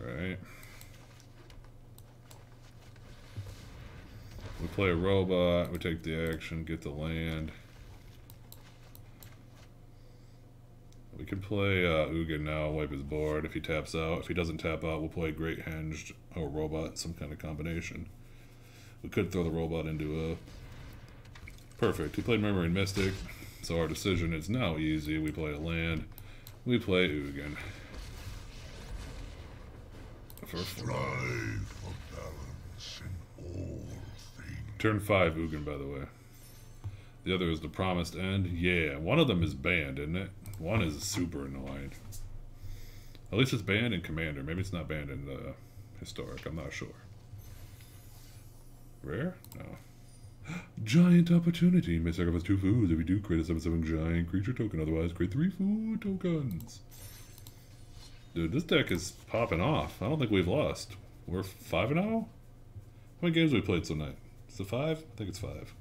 Alright. We play a robot, we take the action, get the land. We can play Ugin now, wipe his board if he taps out. If he doesn't tap out, we'll play Great Henged or Robot, some kind of combination. We could throw the robot into a... Perfect. He played Murmuring Mystic, so our decision is now easy. We play a land. We play Ugin. Strive for balance in all things. Turn 5 Ugin, by the way. The other is the Promised End. Yeah, one of them is banned, isn't it? One is super annoying. At least it's banned in Commander. Maybe it's not banned in the Historic. I'm not sure. Rare? No. Giant Opportunity. May sacrifice 2 foods. If you do, create a 7/7 giant creature token. Otherwise, create 3 food tokens. Dude, this deck is popping off. I don't think we've lost. We're 5-0? How many games have we played tonight? Is it 5? I think it's 5.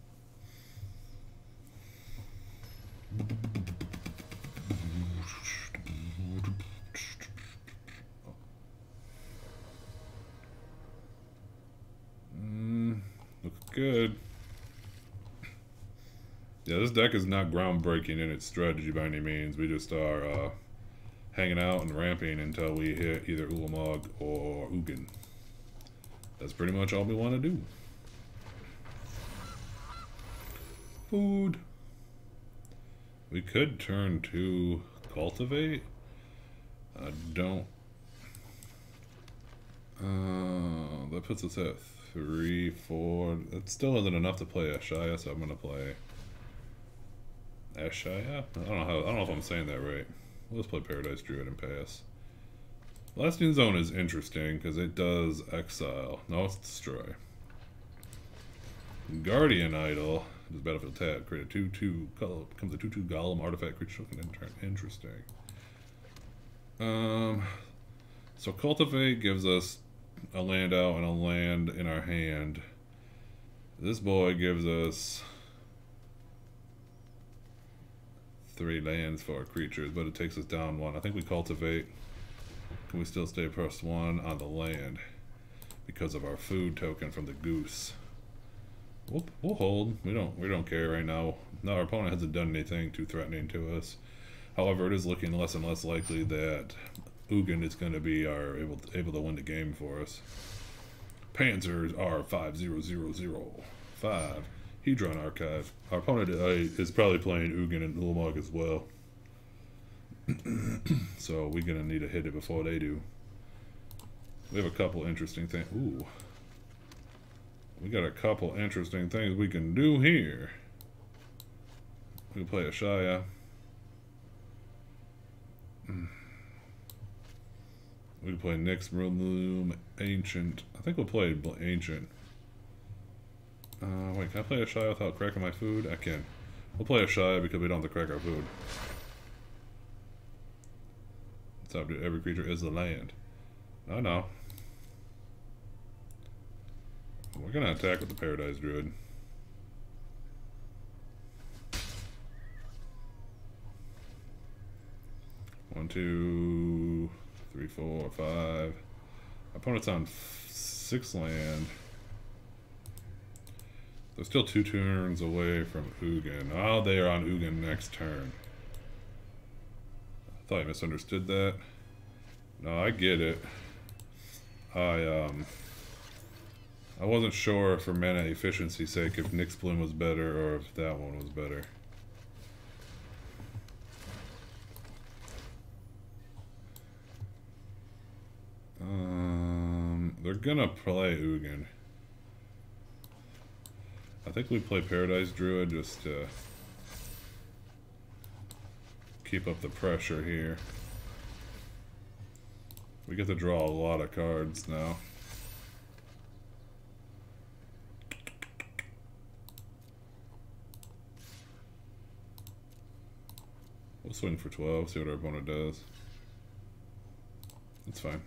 Looks good. Yeah, this deck is not groundbreaking in its strategy by any means. We just are hanging out and ramping until we hit either Ulamog or Ugin. That's pretty much all we want to do. Food. We could turn to Cultivate. I don't... that puts us at 3, 4. That still isn't enough to play Ashaya, so I'm gonna play Ashaya. I don't know if I'm saying that right. Let's play Paradise Druid and pass. Lasting Zone is interesting because it does exile. No, it's destroy. Guardian Idol is battlefield tab. Create a 2/2 becomes a 2/2 golem artifact creature token. Interesting. So Cultivate gives us a land out and a land in our hand. This boy gives us 3 lands for our creatures, but it takes us down 1. I think we Cultivate. Can we still stay +1 on the land because of our food token from the goose? We'll hold. We don't care right now. No, our opponent hasn't done anything too threatening to us. However, it is looking less and less likely that Ugin is going to be able to win the game for us. Panzers are 5/0/0/0/5. Hedron Archive. Our opponent is probably playing Ugin and Ulamog as well. So we're going to need to hit it before they do. We have a couple interesting things. Ooh. We got a couple interesting things we can do here. We can play Ashaya. We can play Nyx Realm Ancient. I think we'll play Ancient. Wait, can I play Ashaya without cracking my food? I can. We'll play Ashaya because we don't have to crack our food. It's up to every creature is the land. I know. We're gonna attack with the Paradise Druid. One, 2, 3, 4, 5. Opponent's on 6 land. They're still 2 turns away from Ugin. Oh, they are on Ugin next turn. I thought I misunderstood that. No, I get it. I wasn't sure for mana efficiency's sake if Nyx Bloom was better or if that one was better. They're gonna play Ugin. I think we play Paradise Druid just to keep up the pressure here. We get to draw a lot of cards now. We'll swing for 12, see what our opponent does. It's fine.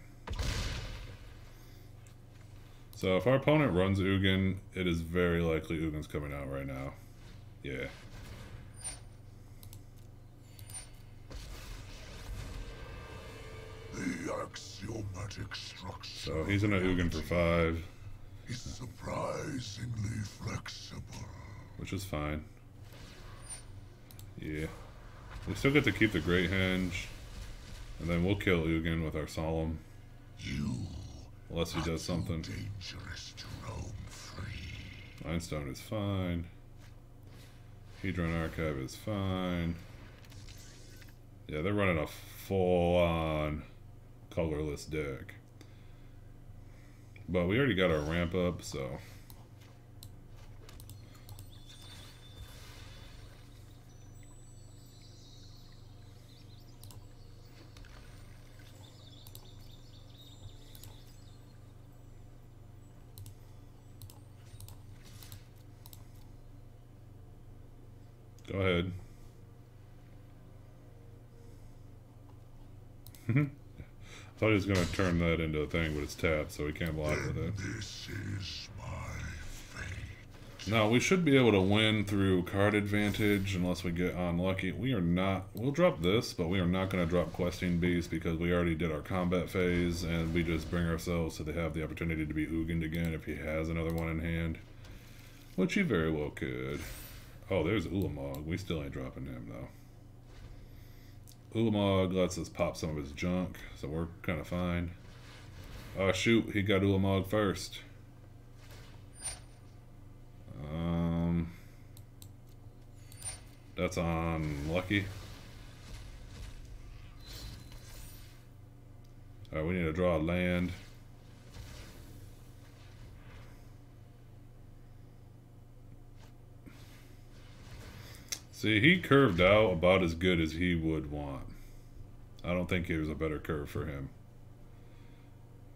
So if our opponent runs Ugin, it is very likely Ugin's coming out right now. Yeah. The axiomatic structure. So he's in a Ugin for 5. is surprisingly flexible. Which is fine. Yeah. We still get to keep the Great Henge. And then we'll kill Ugin with our Solemn. You Unless he does something. dangerous to roam free. Mindstone is fine. Hedron Archive is fine. Yeah, they're running a full-on colorless deck. But we already got our ramp up, so... Go ahead. I thought he was going to turn that into a thing, but it's tapped, so we can't block with it. This is my fate. No, we should be able to win through card advantage unless we get unlucky. We are not... We'll drop this, but we are not going to drop Questing Beast because we already did our combat phase, and we just bring ourselves so they have the opportunity to be Ugin again if he has another one in hand. Which he very well could. Oh, there's Ulamog. We still ain't dropping him, though. Ulamog lets us pop some of his junk, so we're kind of fine. Oh, shoot. He got Ulamog first. That's unlucky. Alright, we need to draw a land. See, he curved out about as good as he would want. I don't think there was a better curve for him.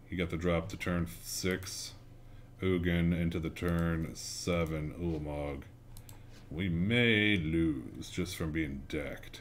He got the drop to turn 6. Ugin into the turn 7 Ulamog. We may lose just from being decked.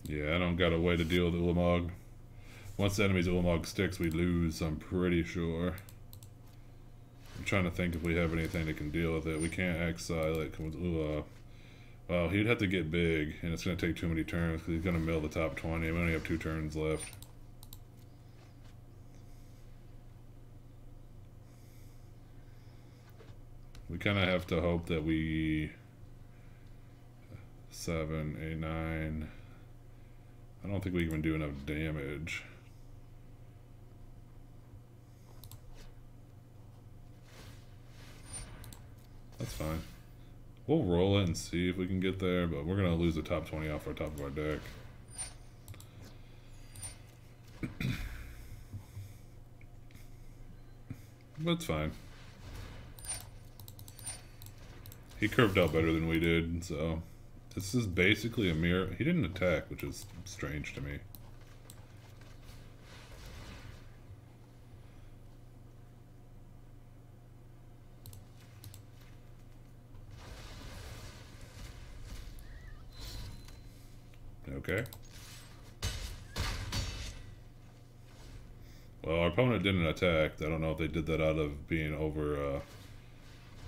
Yeah, I don't got a way to deal with Ulamog. Once the enemy's Ulamog sticks, we lose, I'm pretty sure. I'm trying to think if we have anything that can deal with it. We can't exile it. Well, he'd have to get big, and it's going to take too many turns because he's going to mill the top 20. We only have 2 turns left. We kind of have to hope that we... 7, 8, 9... I don't think we can do enough damage. That's fine. We'll roll it and see if we can get there, but we're going to lose the top 20 off our top of our deck. But it's fine. He curved out better than we did, so... This is basically a mirror. He didn't attack, which is strange to me. Okay. Well, our opponent didn't attack. I don't know if they did that out of being over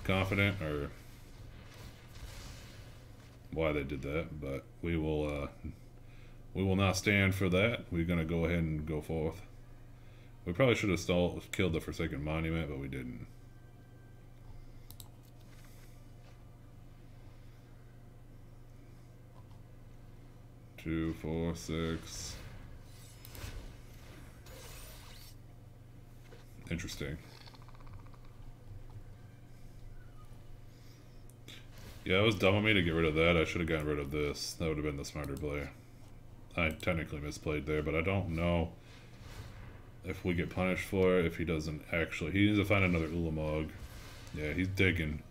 confident or why they did that, but we will not stand for that. We're gonna go ahead and go forth. We probably should have killed the Forsaken Monument, but we didn't. Two, 4, 6. Interesting. Yeah, it was dumb of me to get rid of that. I should have gotten rid of this. That would have been the smarter play. I technically misplayed there, but I don't know if we get punished for it, if he doesn't actually... He needs to find another Ulamog. Yeah, he's digging.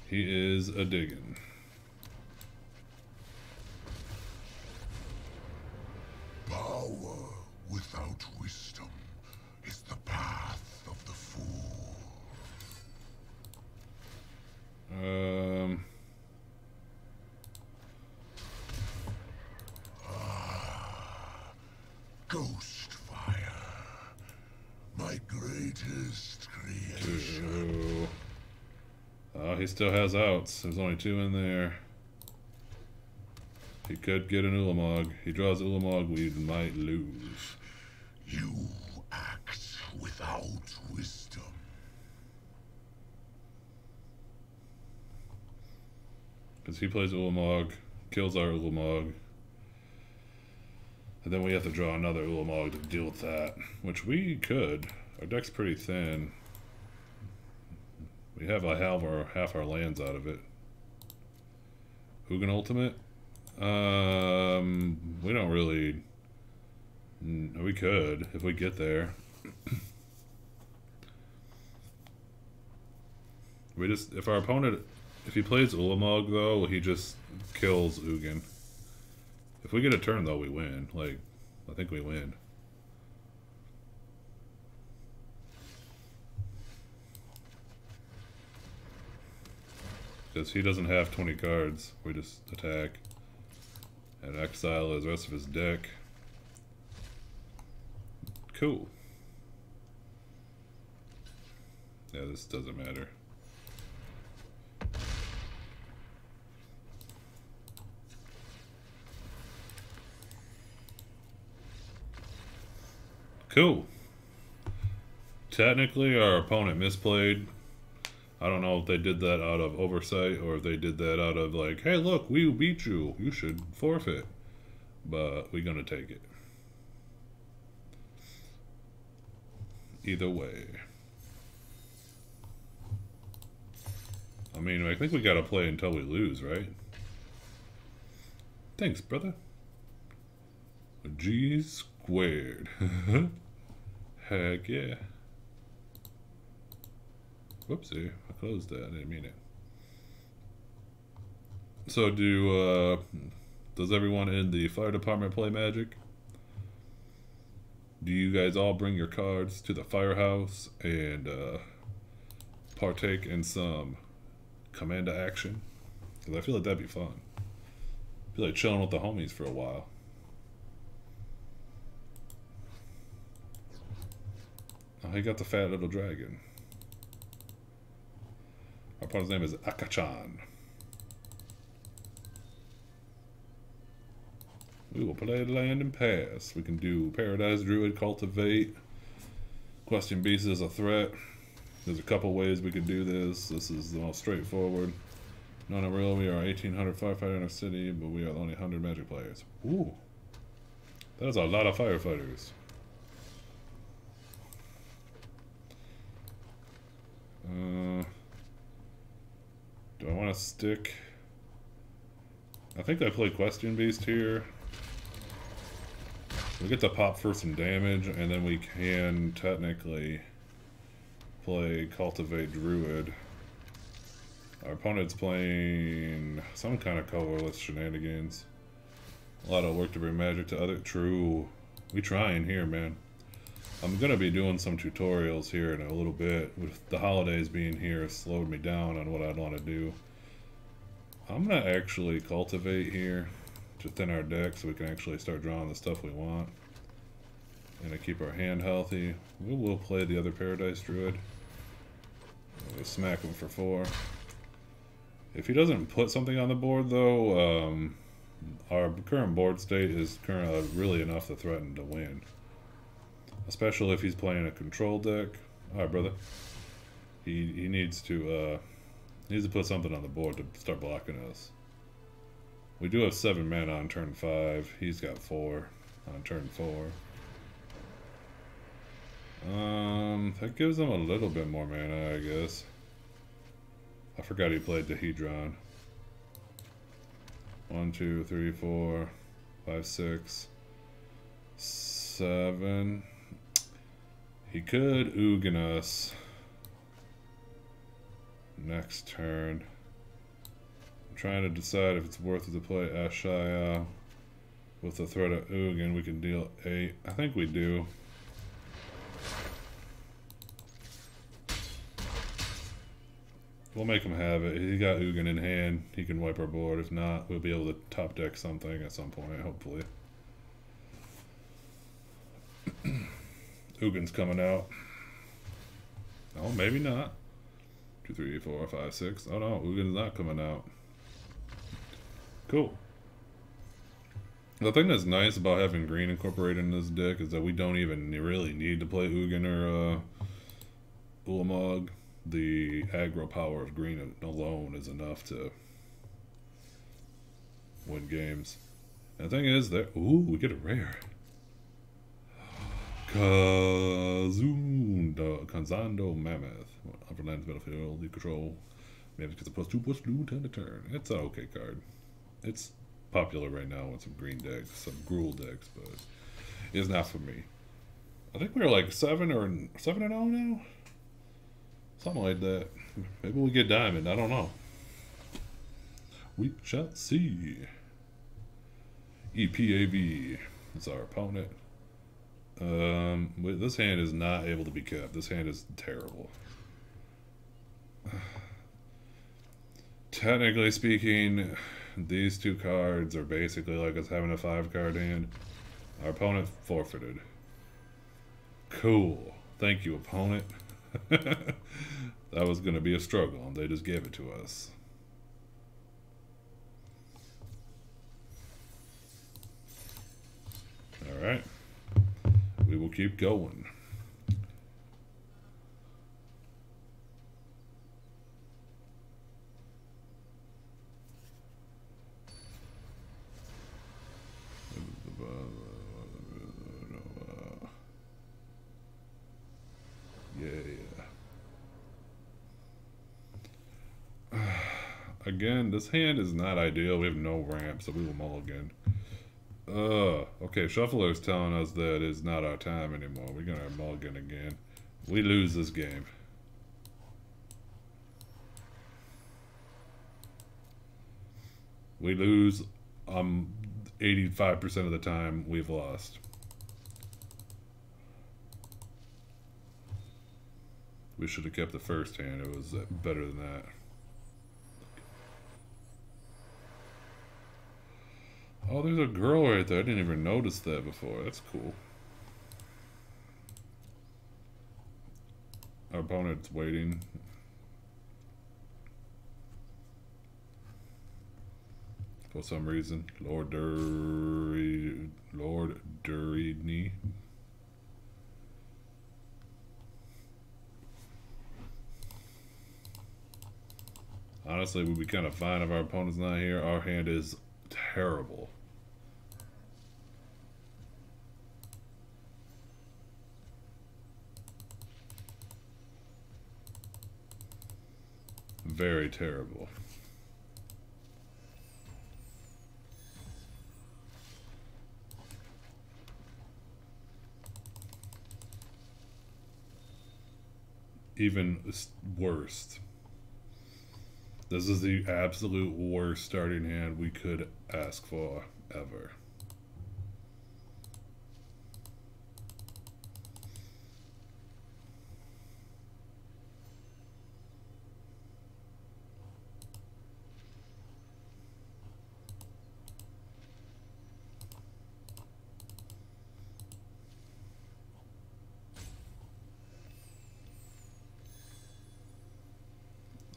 He is a digging. Power without wisdom is the path of the fool. Ghost fire. My greatest creation. 2. Oh, he still has outs. There's only 2 in there. He could get an Ulamog. He draws Ulamog, we might lose. You act without wisdom. Because he plays Ulamog, kills our Ulamog. And then we have to draw another Ulamog to deal with that. Which we could. Our deck's pretty thin. We have half our lands out of it. Hugin Ultimate? We don't really... We could, if we get there. If our opponent... If he plays Ulamog, though, he just kills Ugin. If we get a turn, though, we win. Like, I think we win. Because he doesn't have 20 cards. We just attack. And exile the rest of his deck. Cool. Yeah, this doesn't matter. Cool. Technically, our opponent misplayed. I don't know if they did that out of oversight or if they did that out of like, hey, look, we beat you. You should forfeit. But we're going to take it. Either way. I mean, I think we got to play until we lose, right? Thanks, brother. G squared. Heck yeah. Whoopsie, I closed that, I didn't mean it. So does everyone in the fire department play Magic? Do you guys all bring your cards to the firehouse and partake in some Commander action? Because I feel like that'd be fun. I feel like chilling with the homies for a while. Oh, he got the fat little dragon. Our opponent's name is Akachan. We will play land and pass. We can do Paradise Druid, Cultivate. Question Beast is a threat. There's a couple ways we could do this. This is the most straightforward. Not a real, we are 1,800 firefighter in our city, but we are only 100 Magic players. Ooh. That is a lot of firefighters. Do I want to stick? I think I play Question Beast here. We get to pop for some damage, and then we can technically play Cultivate Druid. Our opponent's playing some kind of colorless shenanigans. A lot of work to bring magic to other... True. We trying here, man. I'm going to be doing some tutorials here in a little bit. With the holidays being here, it slowed me down on what I'd want to do. I'm going to actually cultivate here to thin our deck so we can actually start drawing the stuff we want. And to keep our hand healthy. We will play the other Paradise Druid. We'll smack him for 4. If he doesn't put something on the board, though, our current board state is currently really enough to threaten to win. Especially if he's playing a control deck. Alright, brother. He needs to put something on the board to start blocking us. We do have 7 mana on turn 5. He's got 4 on turn 4. That gives him a little bit more mana, I guess. I forgot he played the Hedron. 1, 2, 3, 4, 5, 6, 7. He could Ugin us next turn. I'm trying to decide if it's worth it to play Ashaya with the threat of Ugin. We can deal 8. I think we do. We'll make him have it. He got Ugin in hand. He can wipe our board. If not, we'll be able to top deck something at some point, hopefully. Ugin's coming out. Oh, maybe not. 2, 3, 4, 5, 6. Oh no, Ugin's not coming out. Cool. The thing that's nice about having green incorporated in this deck is that we don't even really need to play Ugin or Ulamog. The aggro power of green alone is enough to win games. And the thing is that, ooh, we get a rare. Kazando Mammoth. Upper lands battlefield, you control. Maybe it's a +2/+2 turn to turn. It's an okay card. It's popular right now with some green decks, some Gruul decks, but it's not for me. I think we're like 7-0 now? Something like that. Maybe we get diamond, I don't know. We shall see. EPAV. It's our opponent. This hand is not able to be kept. This hand is terrible. Technically speaking, these two cards are basically like us having a 5-card hand. Our opponent forfeited. Cool. Thank you, opponent. That was going to be a struggle, and they just gave it to us. Alright. We will keep going. Again, this hand is not ideal. We have no ramp, so we will mulligan. Okay, Shuffler is telling us that it's not our time anymore. We're gonna mulligan again. We lose this game. We lose 85% of the time we've lost. We should have kept the first hand. It was better than that. Oh, there's a girl right there. I didn't even notice that before. That's cool. Our opponent's waiting. For some reason. Lord Duridney. Honestly, we'd be kind of fine if our opponent's not here. Our hand is terrible. Very terrible. Even worst. This is the absolute worst starting hand we could ask for ever.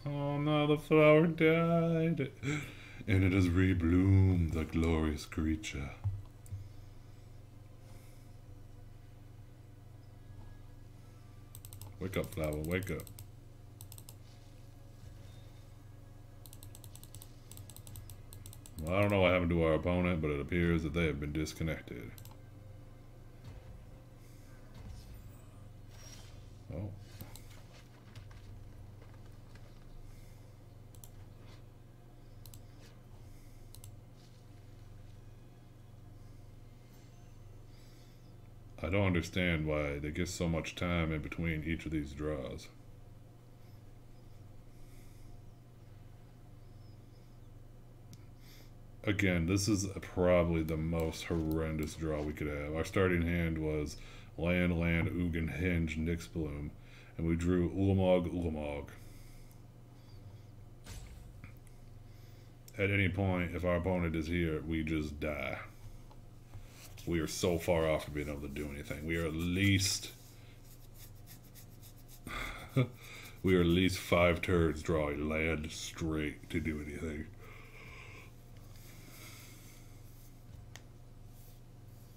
Oh no, the flower died, and it has rebloomed, the glorious creature. Wake up, flower, wake up. Well, I don't know what happened to our opponent, but it appears that they have been disconnected. Oh. I don't understand why they get so much time in between each of these draws. Again, this is probably the most horrendous draw we could have. Our starting hand was Land, Ugin, Hinge, Nyxbloom, and we drew Ulamog. At any point, if our opponent is here, we just die. We are so far off from being able to do anything. We are at least... we are at least 5 turns drawing land straight to do anything.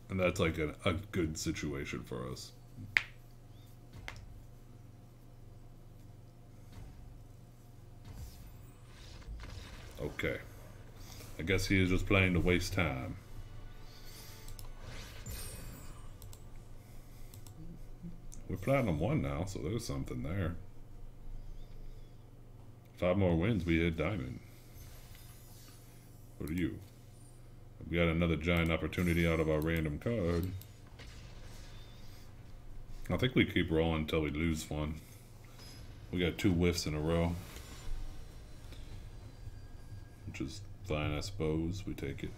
And that's like a good situation for us. Okay. I guess he is just playing to waste time. We're Platinum 1 now, so there's something there. 5 more wins, we hit Diamond. What are you? We got another giant opportunity out of our random card. I think we keep rolling until we lose one. We got 2 whiffs in a row. Which is fine, I suppose. We take it.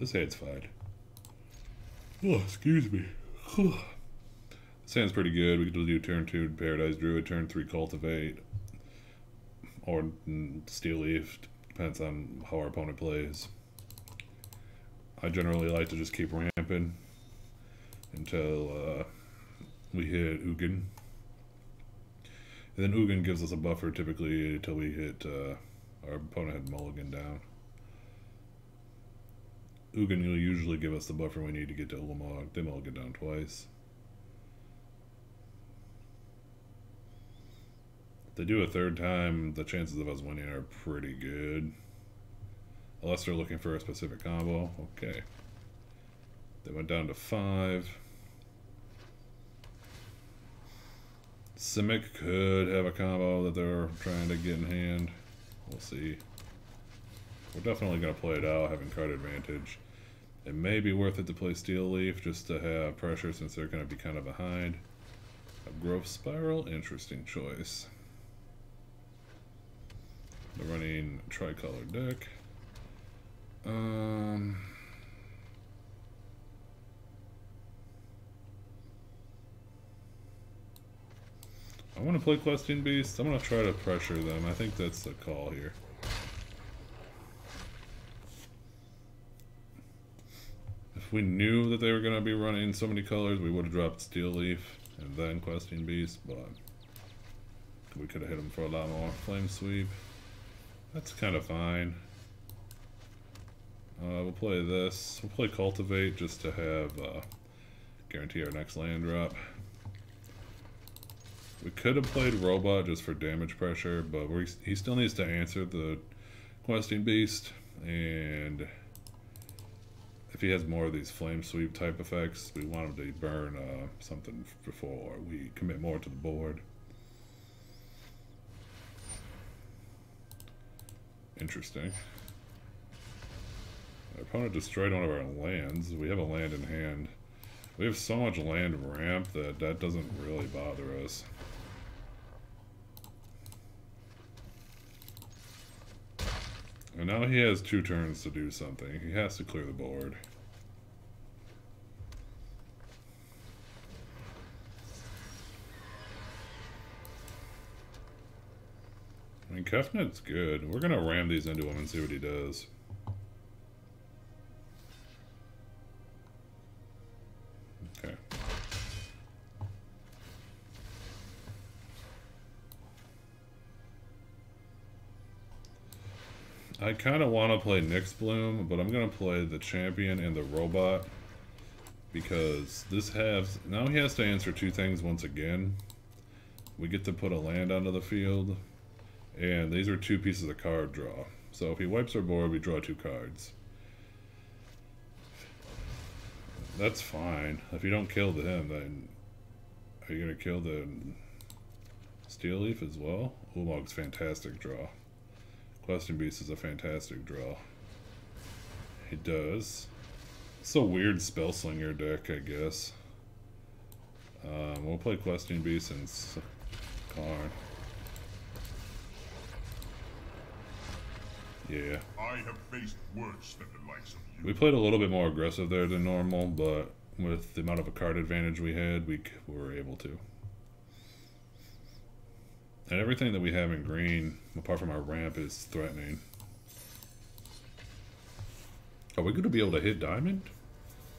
This hand's fine. Oh, excuse me. This hand's pretty good. We could do turn 2 Paradise Druid, turn 3 Cultivate. Or Steel Leaf. Depends on how our opponent plays. I generally like to just keep ramping until we hit Ugin. And then Ugin gives us a buffer typically until we hit our opponent had Mulligan down. Ugin will usually give us the buffer we need to get to Ulamog. They Mulligan down twice. If they do a 3rd time, the chances of us winning are pretty good. Unless they're looking for a specific combo. Okay. They went down to 5. Simic could have a combo that they're trying to get in hand. We'll see. We're definitely going to play it out, having card advantage. It may be worth it to play Steel Leaf just to have pressure since they're going to be kind of behind. A Growth Spiral, interesting choice. They're running a tricolor deck. I want to play Questing Beast. I'm going to try to pressure them. I think that's the call here. If we knew that they were going to be running so many colors, we would have dropped Steel Leaf and then Questing Beast, but we could have hit them for a lot more. Flame Sweep. That's kind of fine. We'll play this. We'll play Cultivate just to have guarantee our next land drop. We could have played Robot just for damage pressure, but he still needs to answer the Questing Beast, and if he has more of these Flame Sweep type effects, we want him to burn something before we commit more to the board. Interesting. Our opponent destroyed one of our lands. We have a land in hand. We have so much land ramp that that doesn't really bother us. And now he has 2 turns to do something. He has to clear the board. I mean, Kefnet's good. We're gonna ram these into him and see what he does. Okay. I kind of want to play Nyx Bloom, but I'm going to play the Champion and the Robot. Because this has... Now he has to answer 2 things once again. We get to put a land onto the field. And these are 2 pieces of card draw. So if he wipes our board, we draw 2 cards. That's fine. If you don't kill him, then... Are you going to kill the Steel Leaf as well? Ulamog's fantastic draw. Questing Beast is a fantastic draw. He does. It's a weird Spellslinger deck, I guess. We'll play Questing Beast and Karn. Yeah. I have faced worse than the likes of you. We played a little bit more aggressive there than normal, but with the amount of a card advantage we had, we were able to. And everything that we have in green, apart from our ramp, is threatening. Are we going to be able to hit diamond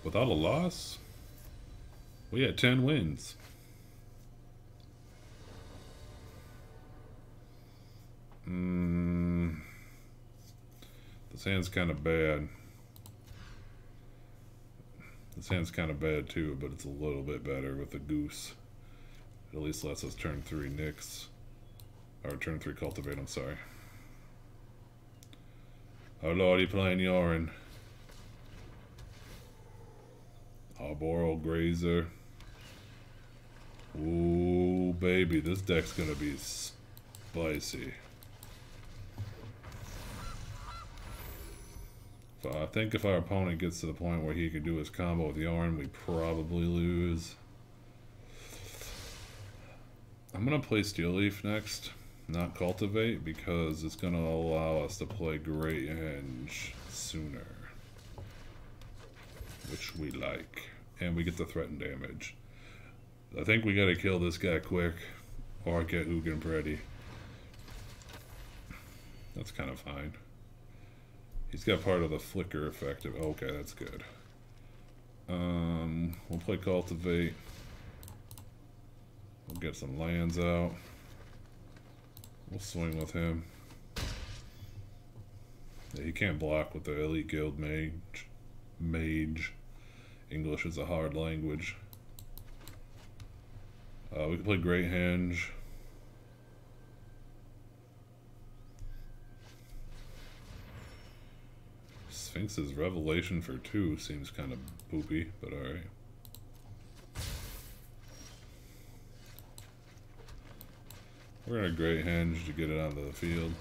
without a loss? We had 10 wins. This hand's kind of bad. This hand's kind of bad too, but it's a little bit better with the goose. It at least lets us turn 3 Nyx. Or turn 3 cultivate, I'm sorry. Oh lord, he playing Yorin. Arboreal Grazer. Ooh, baby, this deck's gonna be spicy. So I think if our opponent gets to the point where he can do his combo with Yarn, we probably lose. I'm gonna play Steel Leaf next, not Cultivate, because it's gonna allow us to play Great Henge sooner. Which we like. And we get the threatened damage. I think we gotta kill this guy quick, or get Ugin ready. That's kind of fine. He's got part of the flicker effect. Okay, that's good. We'll play Cultivate. We'll get some lands out. We'll swing with him. Yeah, he can't block with the Elite Guild Mage. English is a hard language. We can play Great Henge. Sphinx's Revelation for 2 seems kind of poopy, but alright. We're gonna Great Henge to get it onto the field.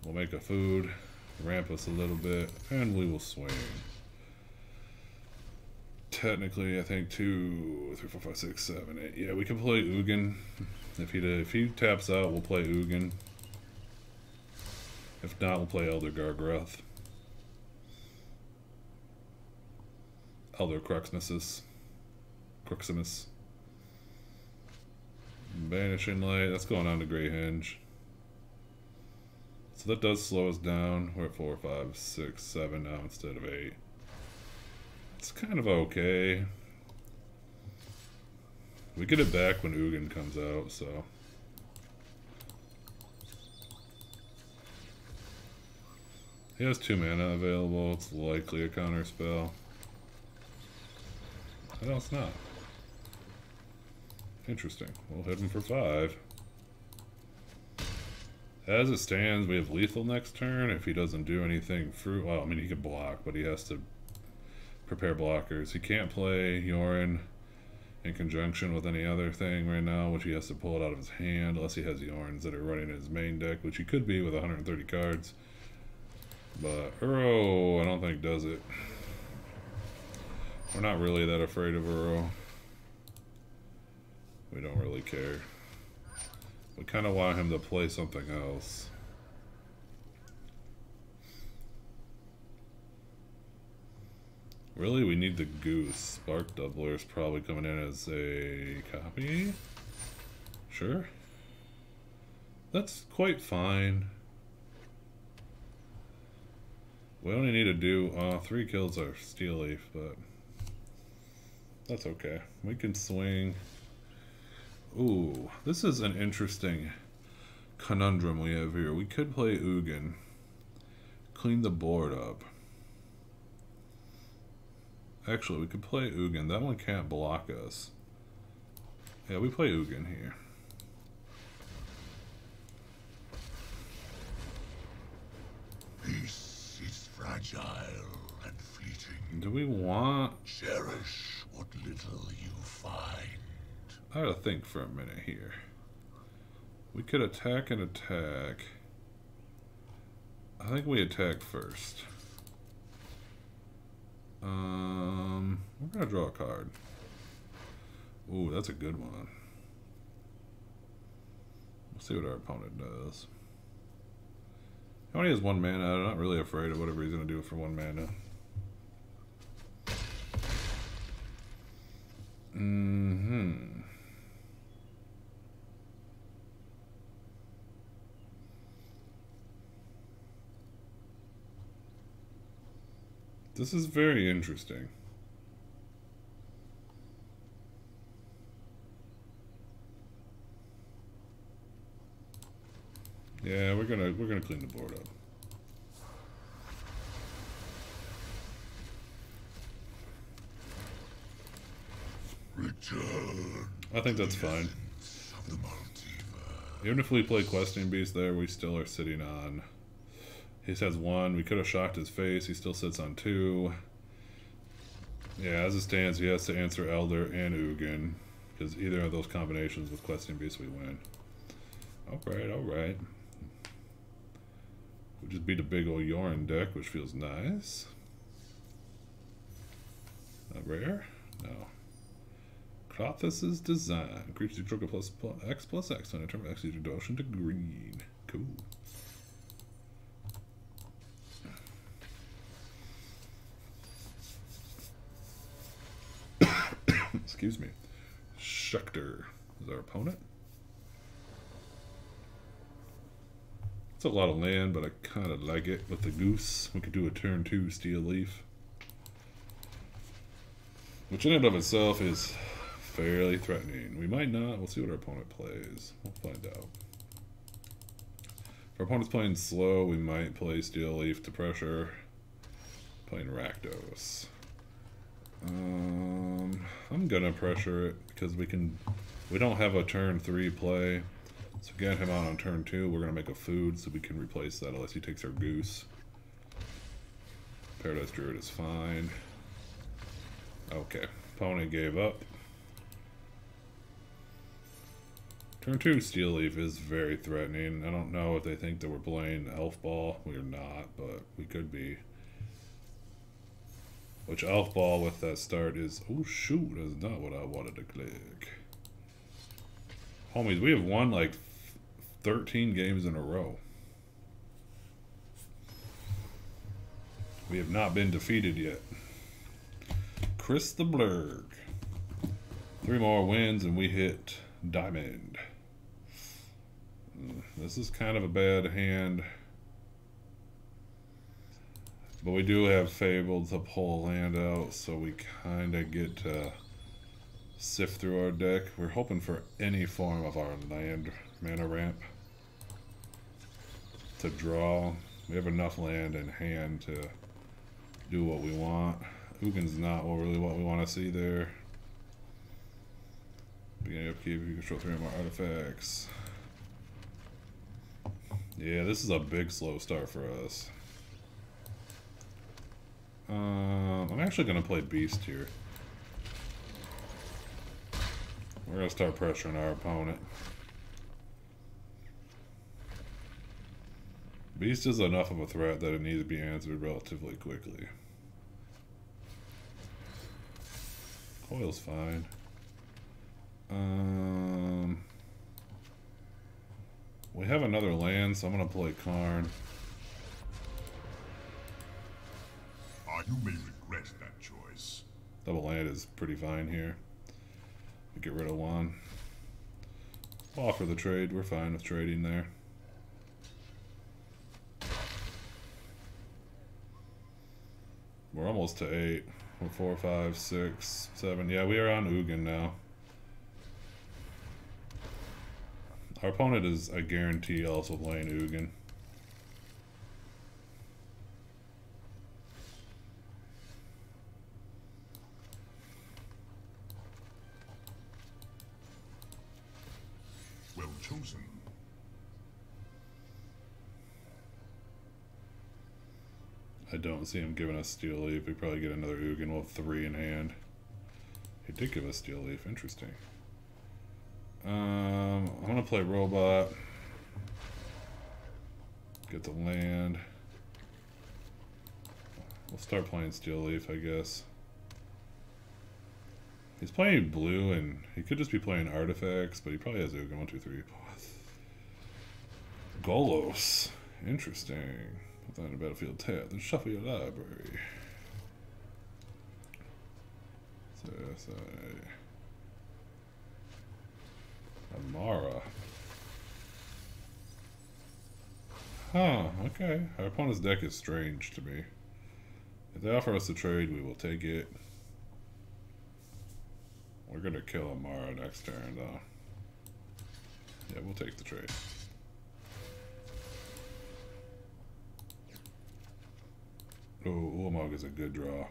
We'll make a food, ramp us a little bit, and we will swing. Technically, I think 2, 3, 4, 5, 6, 7, 8. Yeah, we can play Ugin. If he taps out, we'll play Ugin. If not, we'll play Elder Gargroth. Elder Cruximus. Banishing Light. That's going on to Great Henge. So that does slow us down. We're at 4, 5, 6, 7 now instead of 8. It's kind of okay. We get it back when Ugin comes out, so. He has 2 mana available. It's likely a counter spell. No, it's not. Interesting. We'll hit him for 5. As it stands, we have lethal next turn. If he doesn't do anything well, I mean, he can block, but he has to prepare blockers. He can't play Yorin in conjunction with any other thing right now, which he has to pull it out of his hand, unless he has Yorns that are running in his main deck, which he could be with 130 cards. But Uro, I don't think does it. We're not really that afraid of Uro. We don't really care. We kind of want him to play something else. Really, we need the Goose. Spark Doubler is probably coming in as a copy. Sure. That's quite fine. We only need to do 3 kills our Steel Leaf, but that's okay. We can swing. Ooh, this is an interesting conundrum we have here. We could play Ugin, clean the board up. Actually, we could play Ugin. That one can't block us. Yeah, we play Ugin here. Peace is fragile and fleeting. Do we want... Cherish what little you find. I gotta think for a minute here. We could attack and attack. I think we attack first. We're gonna draw a card. Ooh, that's a good one. We'll see what our opponent does. He only has 1 mana. I'm not really afraid of whatever he's gonna do for 1 mana. This is very interesting. Yeah, we're gonna clean the board up. Return. I think that's fine. Of the multiverse. Even if we play Questing Beast there, we still are sitting on... He says 1. We could have shocked his face. He still sits on 2. Yeah, as it stands, he has to answer Elder and Ugin. Because either of those combinations with Questing Beast, we win. Alright, alright. We just beat a big old Yorin deck, which feels nice. Not rare? No. Crothus's Design. Creatures trigger +X on a turn of X, use your devotion to green. Cool. Excuse me. Schecter is our opponent. It's a lot of land, but I kind of like it with the goose. We could do a turn 2 Steel Leaf, which in and of itself is fairly threatening. We might not. We'll see what our opponent plays. We'll find out. If our opponent's playing slow, we might play Steel Leaf to pressure. Playing Rakdos. I'm gonna pressure it because we don't have a turn 3 play. So get him out on turn 2. We're gonna make a food so we can replace that unless he takes our goose. Paradise Druid is fine. Okay. Opponent gave up. Turn 2 Steel Leaf is very threatening. I don't know if they think that we're playing Elf Ball. We are not, but we could be. Which Elf Ball with that start is... Oh shoot, that's not what I wanted to click. Homies, we have won like 13 games in a row. We have not been defeated yet. Chris the Blurg. 3 more wins and we hit Diamond. This is kind of a bad hand. But we do have Fabled to pull land out, so we kind of get to sift through our deck. We're hoping for any form of our land mana ramp to draw. We have enough land in hand to do what we want. Ugin's not really what we want to see there. Beginning upkeep, you control 3 more artifacts. Yeah, this is a big slow start for us. I'm actually going to play Beast here. We're going to start pressuring our opponent. Beast is enough of a threat that it needs to be answered relatively quickly. Coil's fine. We have another land, so I'm going to play Karn. You may regret that choice. Double land is pretty fine here. Get rid of 1. Offer the trade. We're fine with trading there. We're almost to 8. We're 4, 5, 6, 7. Yeah, we are on Ugin now. Our opponent is, I guarantee, also playing Ugin. Well chosen. I don't see him giving us Steel Leaf. We probably get another Ugin. We'll have 3 in hand. He did give us Steel Leaf. Interesting. I'm gonna play Robot. Get the land. We'll start playing Steel Leaf, I guess. He's playing blue, and he could just be playing artifacts, but he probably has Ugin. 1, 2, 3. Golos. Interesting. Put that in a battlefield tab. Then shuffle your library. Amara. Huh, okay. Our opponent's deck is strange to me. If they offer us a trade, we will take it. We're gonna kill Amara next turn, though. Yeah, we'll take the trade. Oh, Ulamog is a good draw.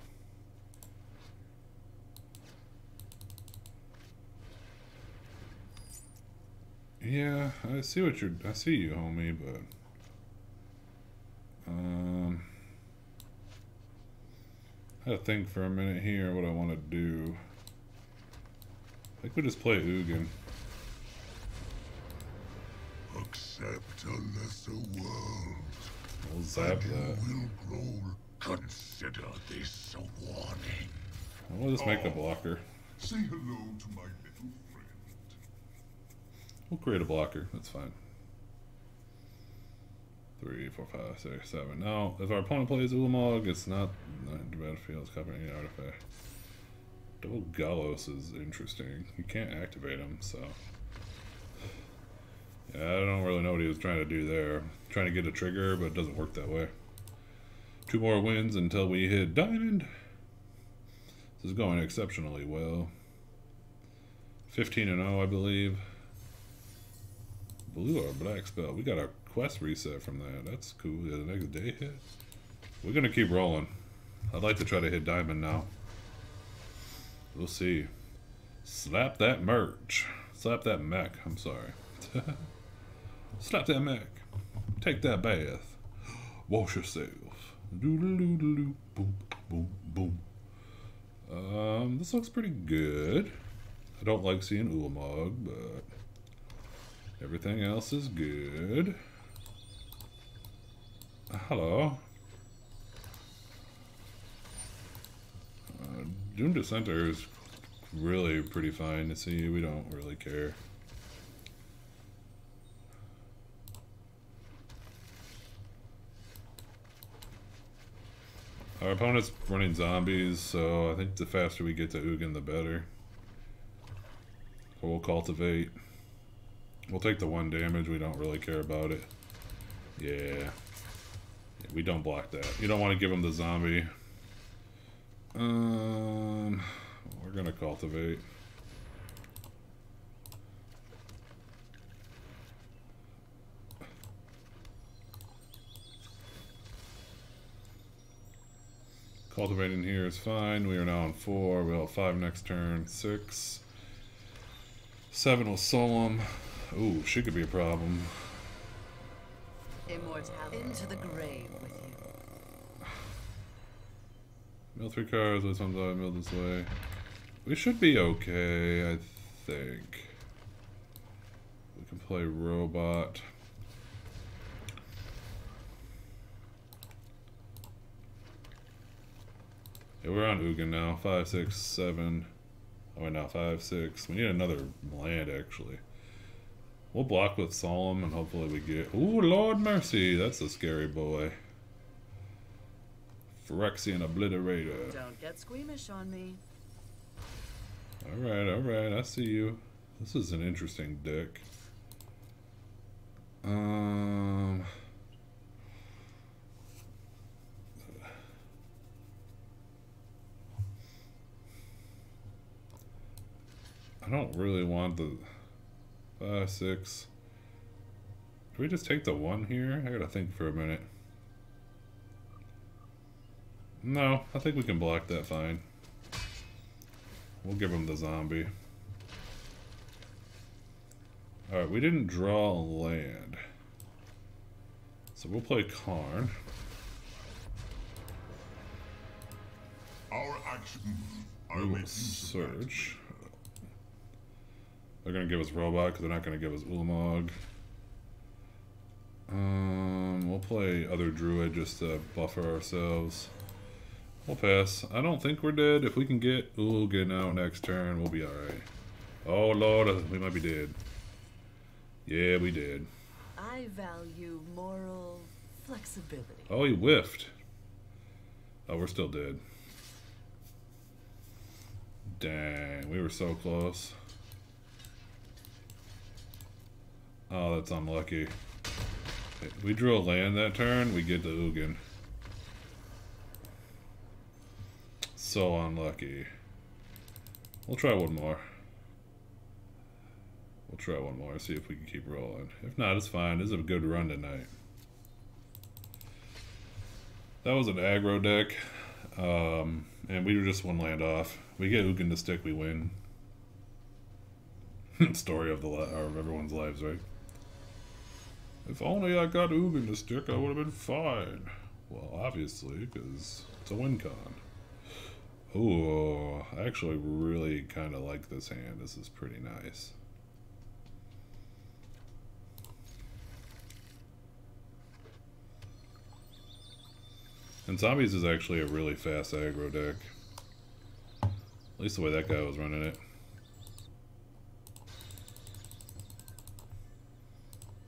Yeah, I see what you're. I see you, homie, but I gotta think for a minute here what I want to do. I think we just play Ugin. Accept a lesser world. We'll zap that. You will grow. Consider this a warning. We'll just make a blocker. Say hello to my little friend. We'll create a blocker. That's fine. 3, 4, 5, 6, 7. Now, if our opponent plays Ulamog, it's not the battlefield. It's covering any artifact. Double Gallos is interesting. You can't activate him, so. Yeah, I don't really know what he was trying to do there. Trying to get a trigger, but it doesn't work that way. 2 more wins until we hit Diamond. This is going exceptionally well. 15-0, I believe. Blue or black spell. We got a quest reset from that. That's cool. Yeah, the next day hit. We're gonna keep rolling. I'd like to try to hit Diamond now. We'll see. Slap that merch. Slap that mech. I'm sorry. Slap that mech. Take that bath. Wash yourself. Doodle-doodle-doo. Boom, boom, boom. This looks pretty good. I don't like seeing Ulamog, but everything else is good. Hello. Doom Dissenter is really pretty fine to see. We don't really care. Our opponent's running zombies, so I think the faster we get to Ugin, the better. So we'll cultivate. We'll take the 1 damage. We don't really care about it. Yeah. We don't block that. You don't want to give him the zombie. We're gonna cultivate. Cultivating here is fine. We are now on 4. We'll have 5 next turn. 6. 7 will Solemn. Ooh, she could be a problem. Immortality into the grave with you. Mill 3 cards, this one's out, mill this way. We should be okay, I think. We can play Robot. Yeah, we're on Ugin now. 5, 6, 7. Oh, wait, now 5, 6. We need another land, actually. We'll block with Solemn, and hopefully we get... Ooh, Lord mercy! That's a scary boy. Phyrexian Obliterator. Don't get squeamish on me. Alright, alright. I see you. This is an interesting deck. I don't really want the 5, 6. Do we just take the 1 here? I gotta think for a minute. No, I think we can block that fine. We'll give him the zombie. Alright, we didn't draw a land. So we'll play Karn. Our actions are We will making use of that. search. They're gonna give us Robot because they're not gonna give us Ulamog. We'll play other Druid just to buffer ourselves. We'll pass. I don't think we're dead. If we can get Ugin out next turn, we'll be alright. Oh lord, we might be dead. Yeah, we did. I value moral flexibility. Oh, he whiffed. Oh, we're still dead. Dang, we were so close. Oh, that's unlucky. We drew a land that turn, we get the Ugin. so unlucky. We'll try one more. We'll try one more, see if we can keep rolling. If not, it's fine. This is a good run tonight. That was an aggro deck. And we were just one land off. We get Ugin to stick, we win. Story of of everyone's lives, right? If only I got Ugin to stick, I would have been fine. Well, obviously, because it's a win con. Ooh, I actually really kind of like this hand. This is pretty nice. And Zombies is actually a really fast aggro deck. At least the way that guy was running it.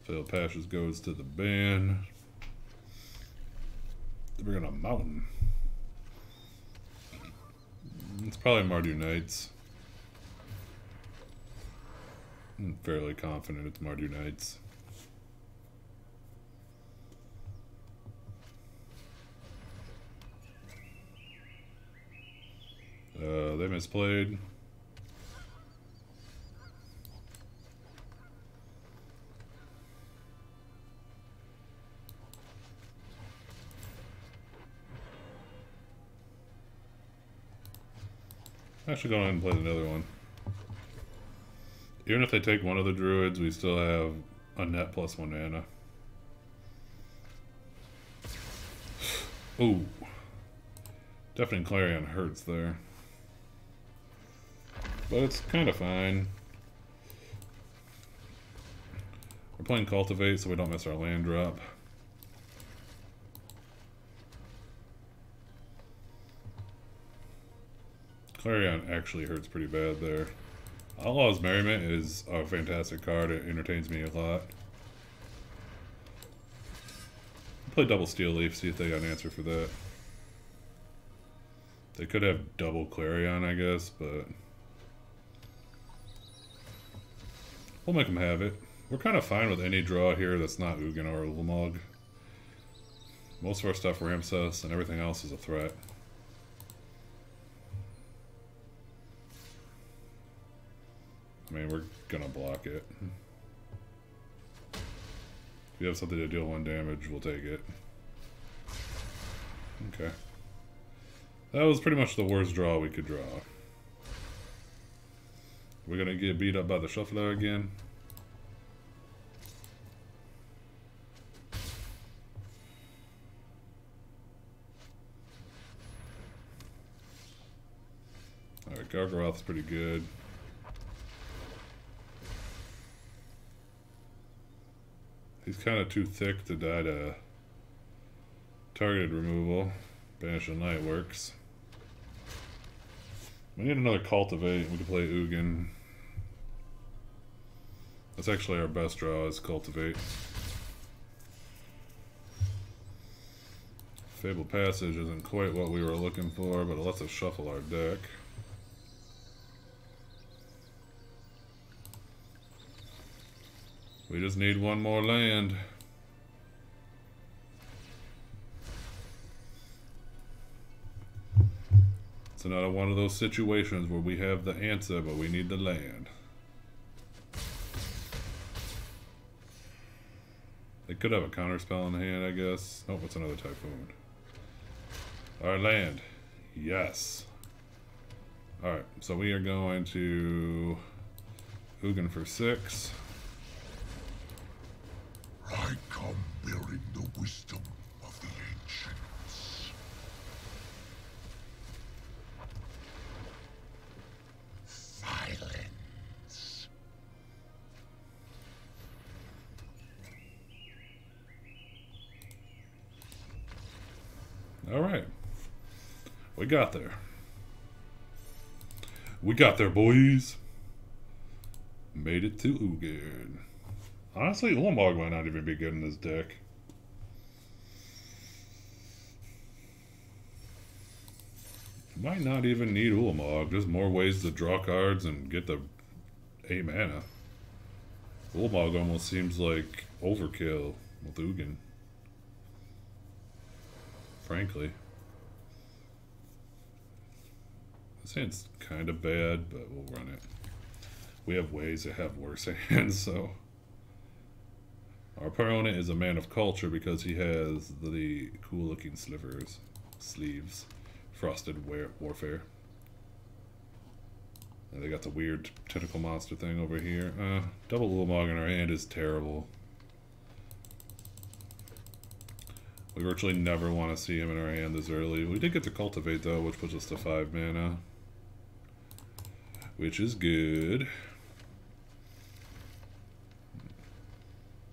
Failed Pashes goes to the ban. We're gonna Mountain. It's probably Mardu Knights. I'm fairly confident it's Mardu Knights. They misplayed. I should go ahead and play another one. Even if they take one of the druids, we still have a net plus 1 mana. Ooh. Deafening Clarion hurts there. But it's kind of fine. We're playing Cultivate so we don't miss our land drop. Clarion actually hurts pretty bad there. Outlaw's Merriment is a fantastic card. It entertains me a lot. Play double Steel Leaf, see if they got an answer for that. They could have double Clarion, I guess, but we'll make them have it. We're kind of fine with any draw here that's not Ugin or Ulamog. Most of our stuff ramps us, and everything else is a threat. I mean, we're gonna block it. If you have something to deal 1 damage, we'll take it. Okay. That was pretty much the worst draw we could draw. We're gonna get beat up by the Shuffler again. Alright, Gargaroth's pretty good. He's kind of too thick to die to targeted removal. Banish the Night works. We need another Cultivate. We can play Ugin. That's actually our best draw is Cultivate. Fabled Passage isn't quite what we were looking for, but it lets us shuffle our deck. We just need 1 more land. It's another one of those situations where we have the answer, but we need the land. They could have a counterspell in hand, I guess. Nope, it's another Typhoon. Our land. Yes. Alright, so we are going to Ugin for 6. I come bearing the wisdom of the ancients. Silence. All right. We got there. We got there, boys. Made it to Ugin. Honestly, Ulamog might not even be good in this deck. Might not even need Ulamog. Just more ways to draw cards and get the 8 mana. Ulamog almost seems like overkill with Ugin. Frankly. saying it's kind of bad, but we'll run it. We have ways to have worse hands, so. Our opponent is a man of culture because he has the cool looking sleeves, frosted warfare. And they got the weird tentacle monster thing over here. Double Ulamog in our hand is terrible. We virtually never want to see him in our hand this early. We did get to cultivate though, which puts us to 5 mana. Which is good.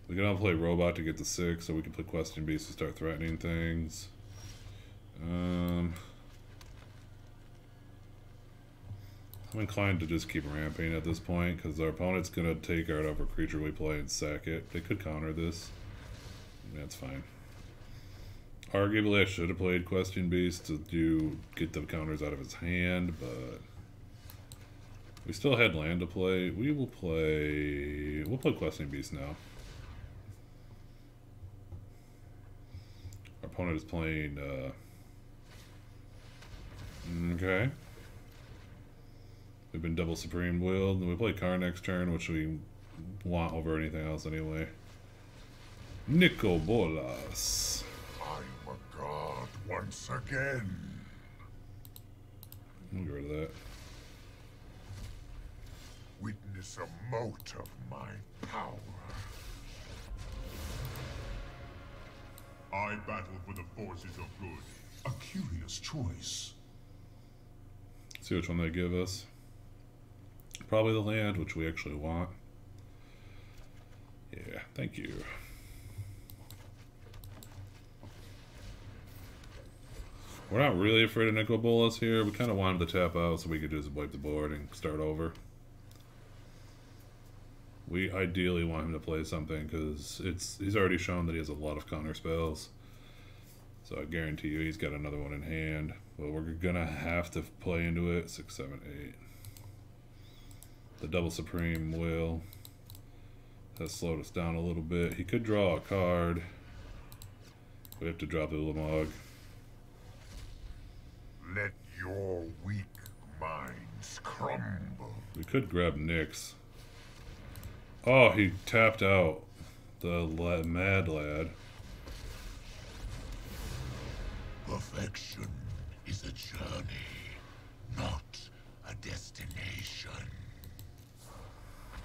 We can all play Robot to get to 6, so we can play Questing Beast to start threatening things. I'm inclined to just keep ramping at this point, because our opponent's going to take out every creature we play and sack it. They could counter this. That's fine. Arguably, I should have played Questing Beast to get the counters out of his hand, but we still had land to play. We'll play Questing Beast now. Our opponent is playing, okay. We've been double Supreme Willed, and we play Car next turn, which we want over anything else anyway. Nico Bolas. I'm a god once again. We'll get rid of that. Witness a mote of my power. I battle for the forces of good. A curious choice. See which one they give us. Probably the land, which we actually want. Yeah, thank you. We're not really afraid of Nico Bolas here. We kind of want him to tap out so we could just wipe the board and start over. We ideally want him to play something because he's already shown that he has a lot of counter spells. So I guarantee you he's got another one in hand. But we're gonna have to play into it. 6, 7, 8. The double Supreme Will has slowed us down a little bit. He could draw a card. We have to drop the Ulamog. Let your weak minds crumble. We could grab Nyx. Oh, he tapped out the Mad Lad. Perfection is a journey, not a destination.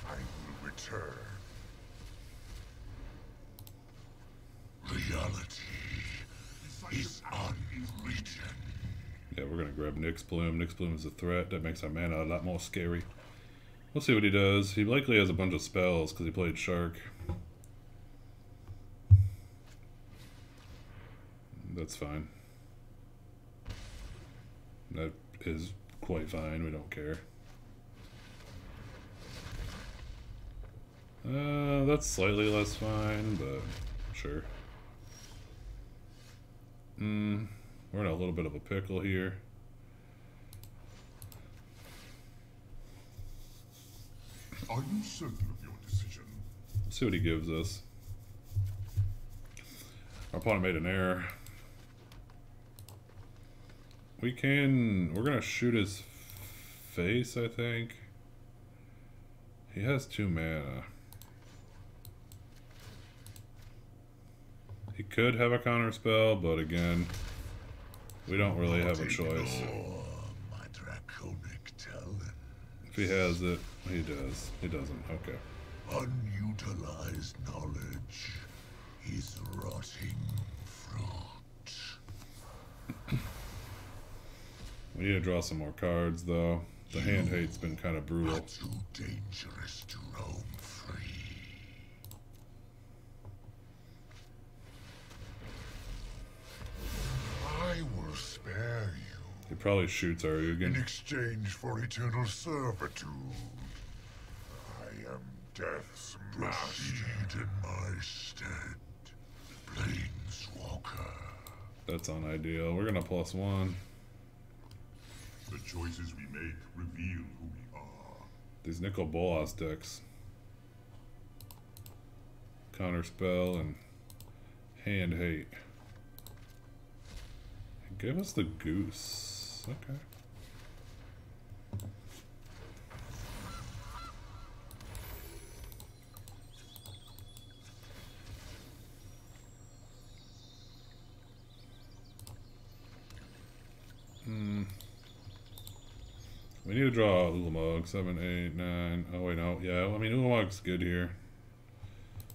I will return. Reality is unwritten. Yeah, we're gonna grab Nyx Bloom. Nyx Bloom is a threat. That makes our mana a lot more scary. We'll see what he does. He likely has a bunch of spells because he played Shark. That's fine. That is quite fine. We don't care. That's slightly less fine, but sure. We're in a little bit of a pickle here. Are you certain of your decision? Let's see what he gives us. Our opponent made an error. We're gonna shoot his face, I think. He has 2 mana. He could have a counter spell, but again, we don't really have a choice. My draconic talent. If he has it, he does. He doesn't. Okay. Unutilized knowledge is rotting fruit. We need to draw some more cards, though. The hand hate's been kind of brutal. Are too dangerous to roam free. I will spare you He probably shoots our in Ugin. exchange for eternal servitude. I am death's master in my stead. Planeswalker. That's unideal. We're gonna +1. The choices we make reveal who we are. These Nico Bolas decks. Counter spell and hand hate. Give us the goose. Okay. We need to draw Ulamog. 7, 8, 9. Oh wait, no. Yeah, I mean Ulamog's good here.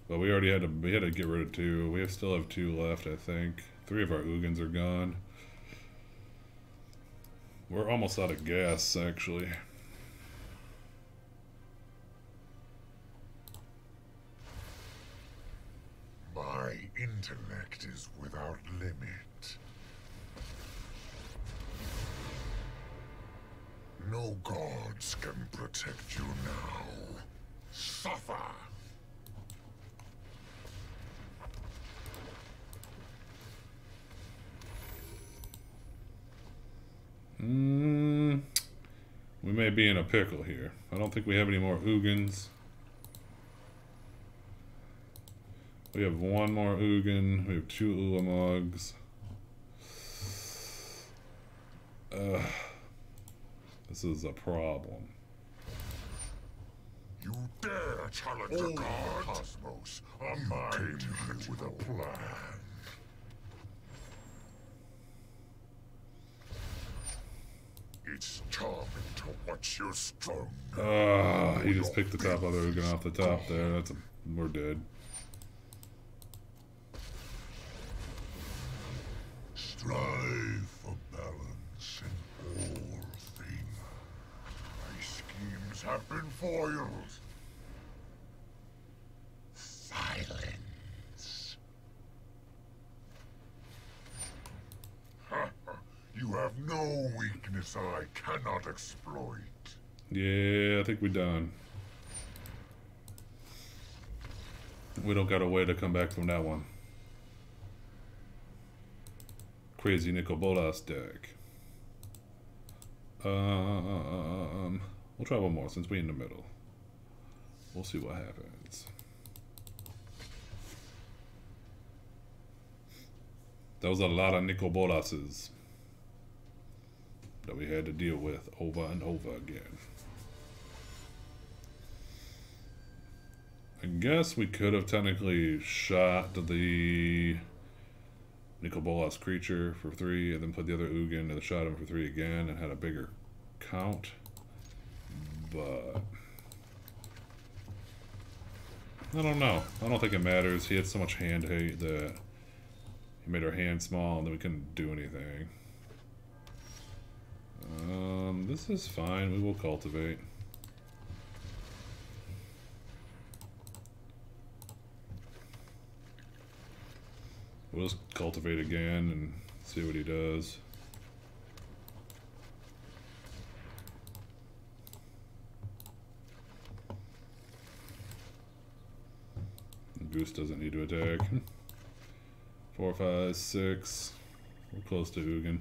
But we already had to get rid of 2. We still have 2 left, I think. 3 of our Ugins are gone. We're almost out of gas, actually. My intellect is without limit. No gods can protect you now. Suffer! We may be in a pickle here. I don't think we have any more Ugins. We have 1 more Ugin. We have 2 Ulamogs. This is a problem. You dare challenge a god? Cosmos, you came here with a plan. It's charming to watch you strong. He just picked the top other Ugin off the top there. We're dead. Strive for balance in all things. My schemes have been foiled. Silence. You have no weakness I cannot exploit. Yeah, I think we're done. We don't got a way to come back from that one. Crazy Nicol Bolas deck. We'll try one more since we're in the middle. We'll see what happens. That was a lot of Nicol Bolases that we had to deal with over and over again. I guess we could have technically shot the Nicol Bolas creature for 3 and then put the other Ugin and shot him for 3 again and had a bigger count. But I don't know. I don't think it matters. He had so much hand hate that he made our hand small and then we couldn't do anything. This is fine. We will cultivate. We'll just cultivate again and see what he does. Goose doesn't need to attack. 4, 5, 6. We're close to Ugin.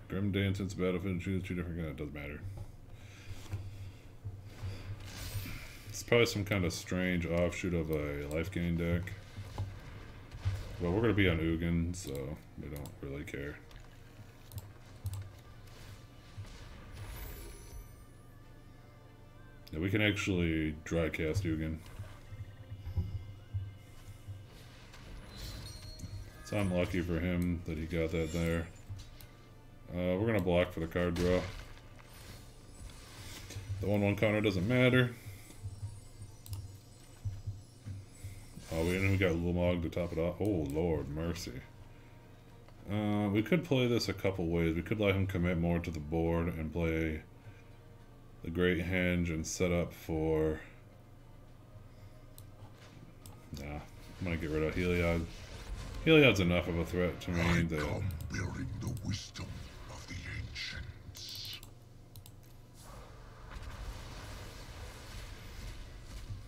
Grim Dance into battlefield, choose 2 different guys. It doesn't matter. It's probably some kind of strange offshoot of a life gain deck. But we're going to be on Ugin, so we don't really care. Yeah, we can actually dry cast Ugin. It's unlucky for him that he got that there. We're going to block for the card draw. The 1/1 counter doesn't matter. Oh, we got Ulamog to top it off. Oh, Lord mercy. We could play this a couple ways. We could let him commit more to the board and play the Great Henge and set up for... Nah, I'm going to get rid of Heliod. Heliod's enough of a threat to me that... come bearing the wisdom of the ancients.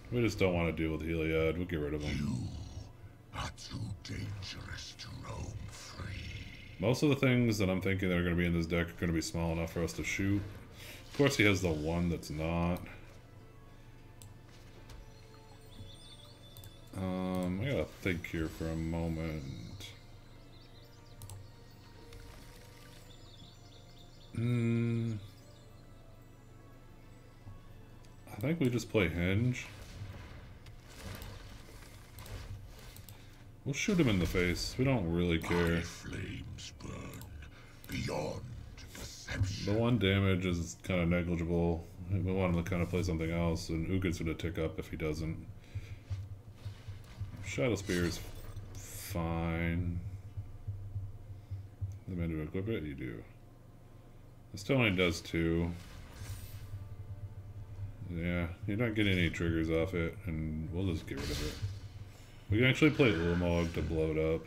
We just don't want to deal with Heliod. We'll get rid of him. You are too dangerous to roam free. Most of the things that I'm thinking that are going to be in this deck are going to be small enough for us to shoot. Of course, he has the one that's not. I gotta think here for a moment. I think we just play Henge. We'll shoot him in the face. We don't really care. My flames burn beyond perception. The one damage is kind of negligible. We want him to kind of play something else, and Ugit's going to tick up if he doesn't. Shadow Spear is fine. The man to equip it? You do. It still only does 2. Yeah, you're not getting any triggers off it, and we'll just get rid of it. We can actually play Ulamog to blow it up.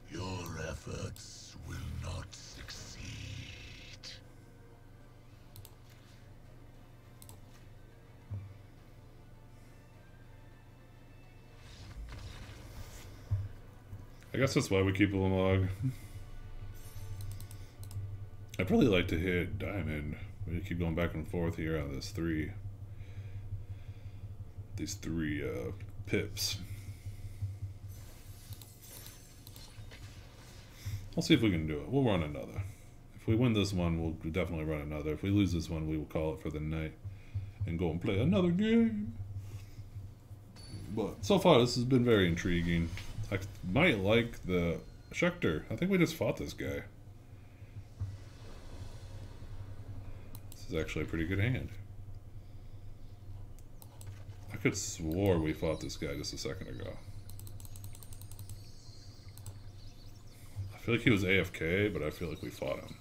Your efforts will not succeed. I guess that's why we keep Ulamog. I'd probably like to hit Diamond. We keep going back and forth here on this 3. These 3 pips. We'll see if we can do it. We'll run another. If we win this one, we'll definitely run another. If we lose this one, we will call it for the night and go and play another game. But so far, this has been very intriguing. I might like the Schecter. I think we just fought this guy. This is actually a pretty good hand. I could swore we fought this guy just a second ago. I feel like he was AFK, but I feel like we fought him.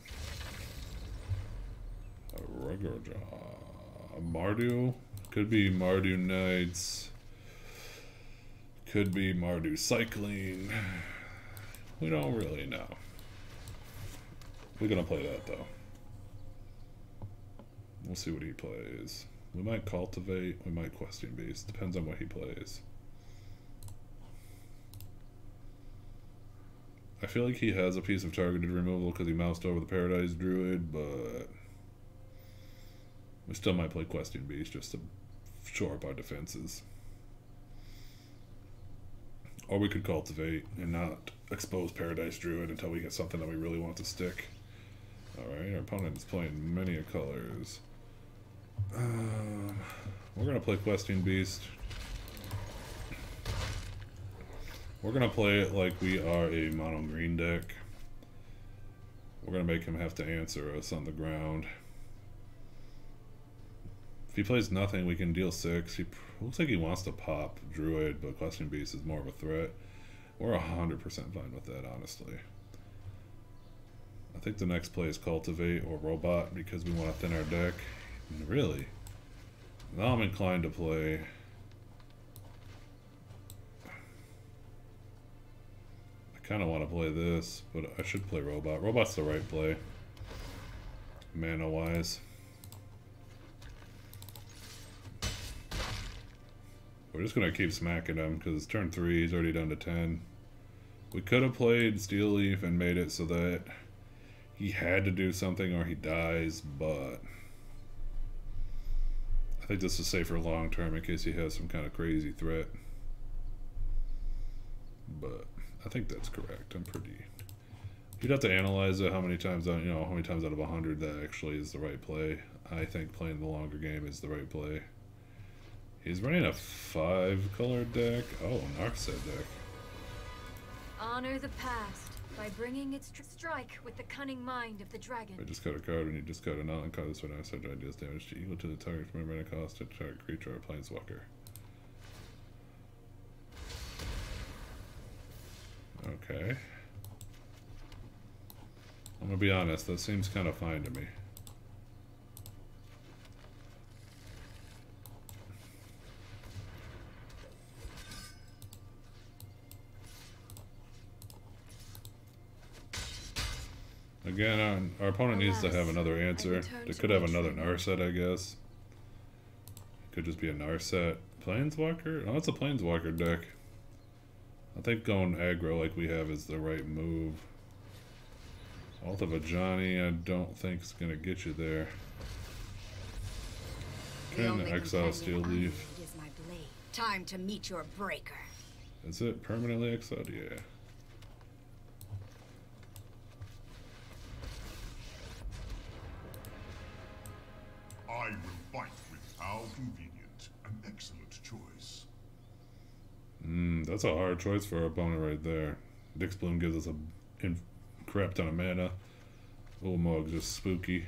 Mardu? Could be Mardu Knights. Could be Mardu Cycling. We don't really know. We're gonna play that though. We'll see what he plays. We might Cultivate, we might Questing Beast. Depends on what he plays. I feel like he has a piece of targeted removal because he moused over the Paradise Druid, but we still might play Questing Beast just to shore up our defenses. Or we could Cultivate and not expose Paradise Druid until we get something that we really want to stick. Alright, our opponent is playing many colors. We're going to play Questing Beast. We're going to play it like we are a mono green deck. We're going to make him have to answer us on the ground. If he plays nothing, we can deal 6. He looks like he wants to pop Druid, but Questing Beast is more of a threat. We're 100% fine with that, honestly. I think the next play is Cultivate or Robot because we want to thin our deck. Really? Now I'm inclined to play... I kind of want to play this, but I should play Robot. Robot's the right play. Mana-wise. We're just going to keep smacking him because turn 3 he's already down to 10. We could have played Steel Leaf and made it so that he had to do something or he dies, but I think this is safer long term in case he has some kind of crazy threat. But I think that's correct. I'm pretty... You'd have to analyze it how many times out, you know, how many times out of 100 that actually is the right play. I think playing the longer game is the right play. He's running a 5-color deck. Oh, Narset deck. Honor the past by bringing its strike with the cunning mind of the dragon. I just cut a card when you discard a non-card. This one Narset deals damage equal to the target from a mana cost to target creature or planeswalker. Okay. I'm gonna be honest, that seems kind of fine to me. Again, our opponent needs to have another answer. They could have another Narset, I guess. Could just be a Narset. Planeswalker? Oh, it's a Planeswalker deck. I think going aggro like we have is the right move. Alt of a Johnny, I don't think is going to get you there. Can exile Steel Leaf. Is my blade. Time to meet your breaker. Is it permanently exiled? Yeah. I will fight with how convenient. An excellent choice. That's a hard choice for our opponent right there. Dix Bloom gives us a crap ton of mana. Ulamog's just spooky.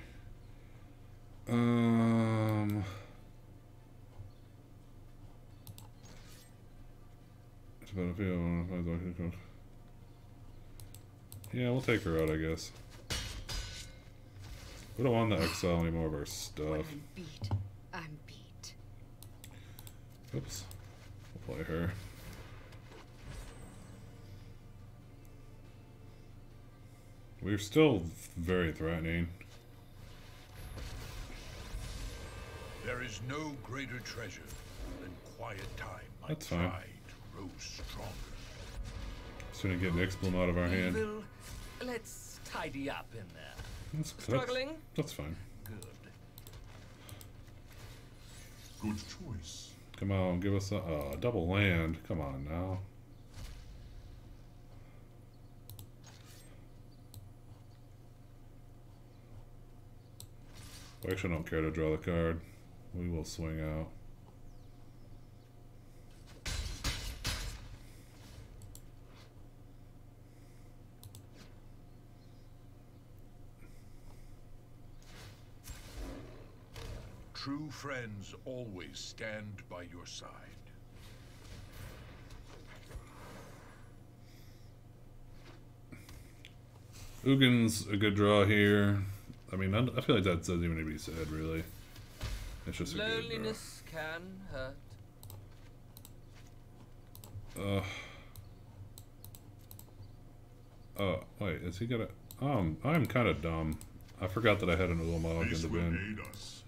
It's about a field. Yeah, we'll take her out, I guess. We don't want to exile any more of our When stuff. I'm beat, I'm beat. Oops. We'll play her. We're still very threatening. There is no greater treasure than quiet time. My That's fine. pride grows stronger. Soon to get an Explum out of our hand. Evil. Let's tidy up in there. That's, Struggling? That's fine. Good. Good choice. Come on, give us a double land. Come on now. We actually don't care to draw the card. We will swing out. True friends always stand by your side. Ugin's a good draw here. I mean, I feel like that doesn't even need to be said, really. It's just a good draw. Loneliness can hurt. Wait, is he gonna... I'm kind of dumb. I forgot that I had an Ulamog in This the will bin. aid us.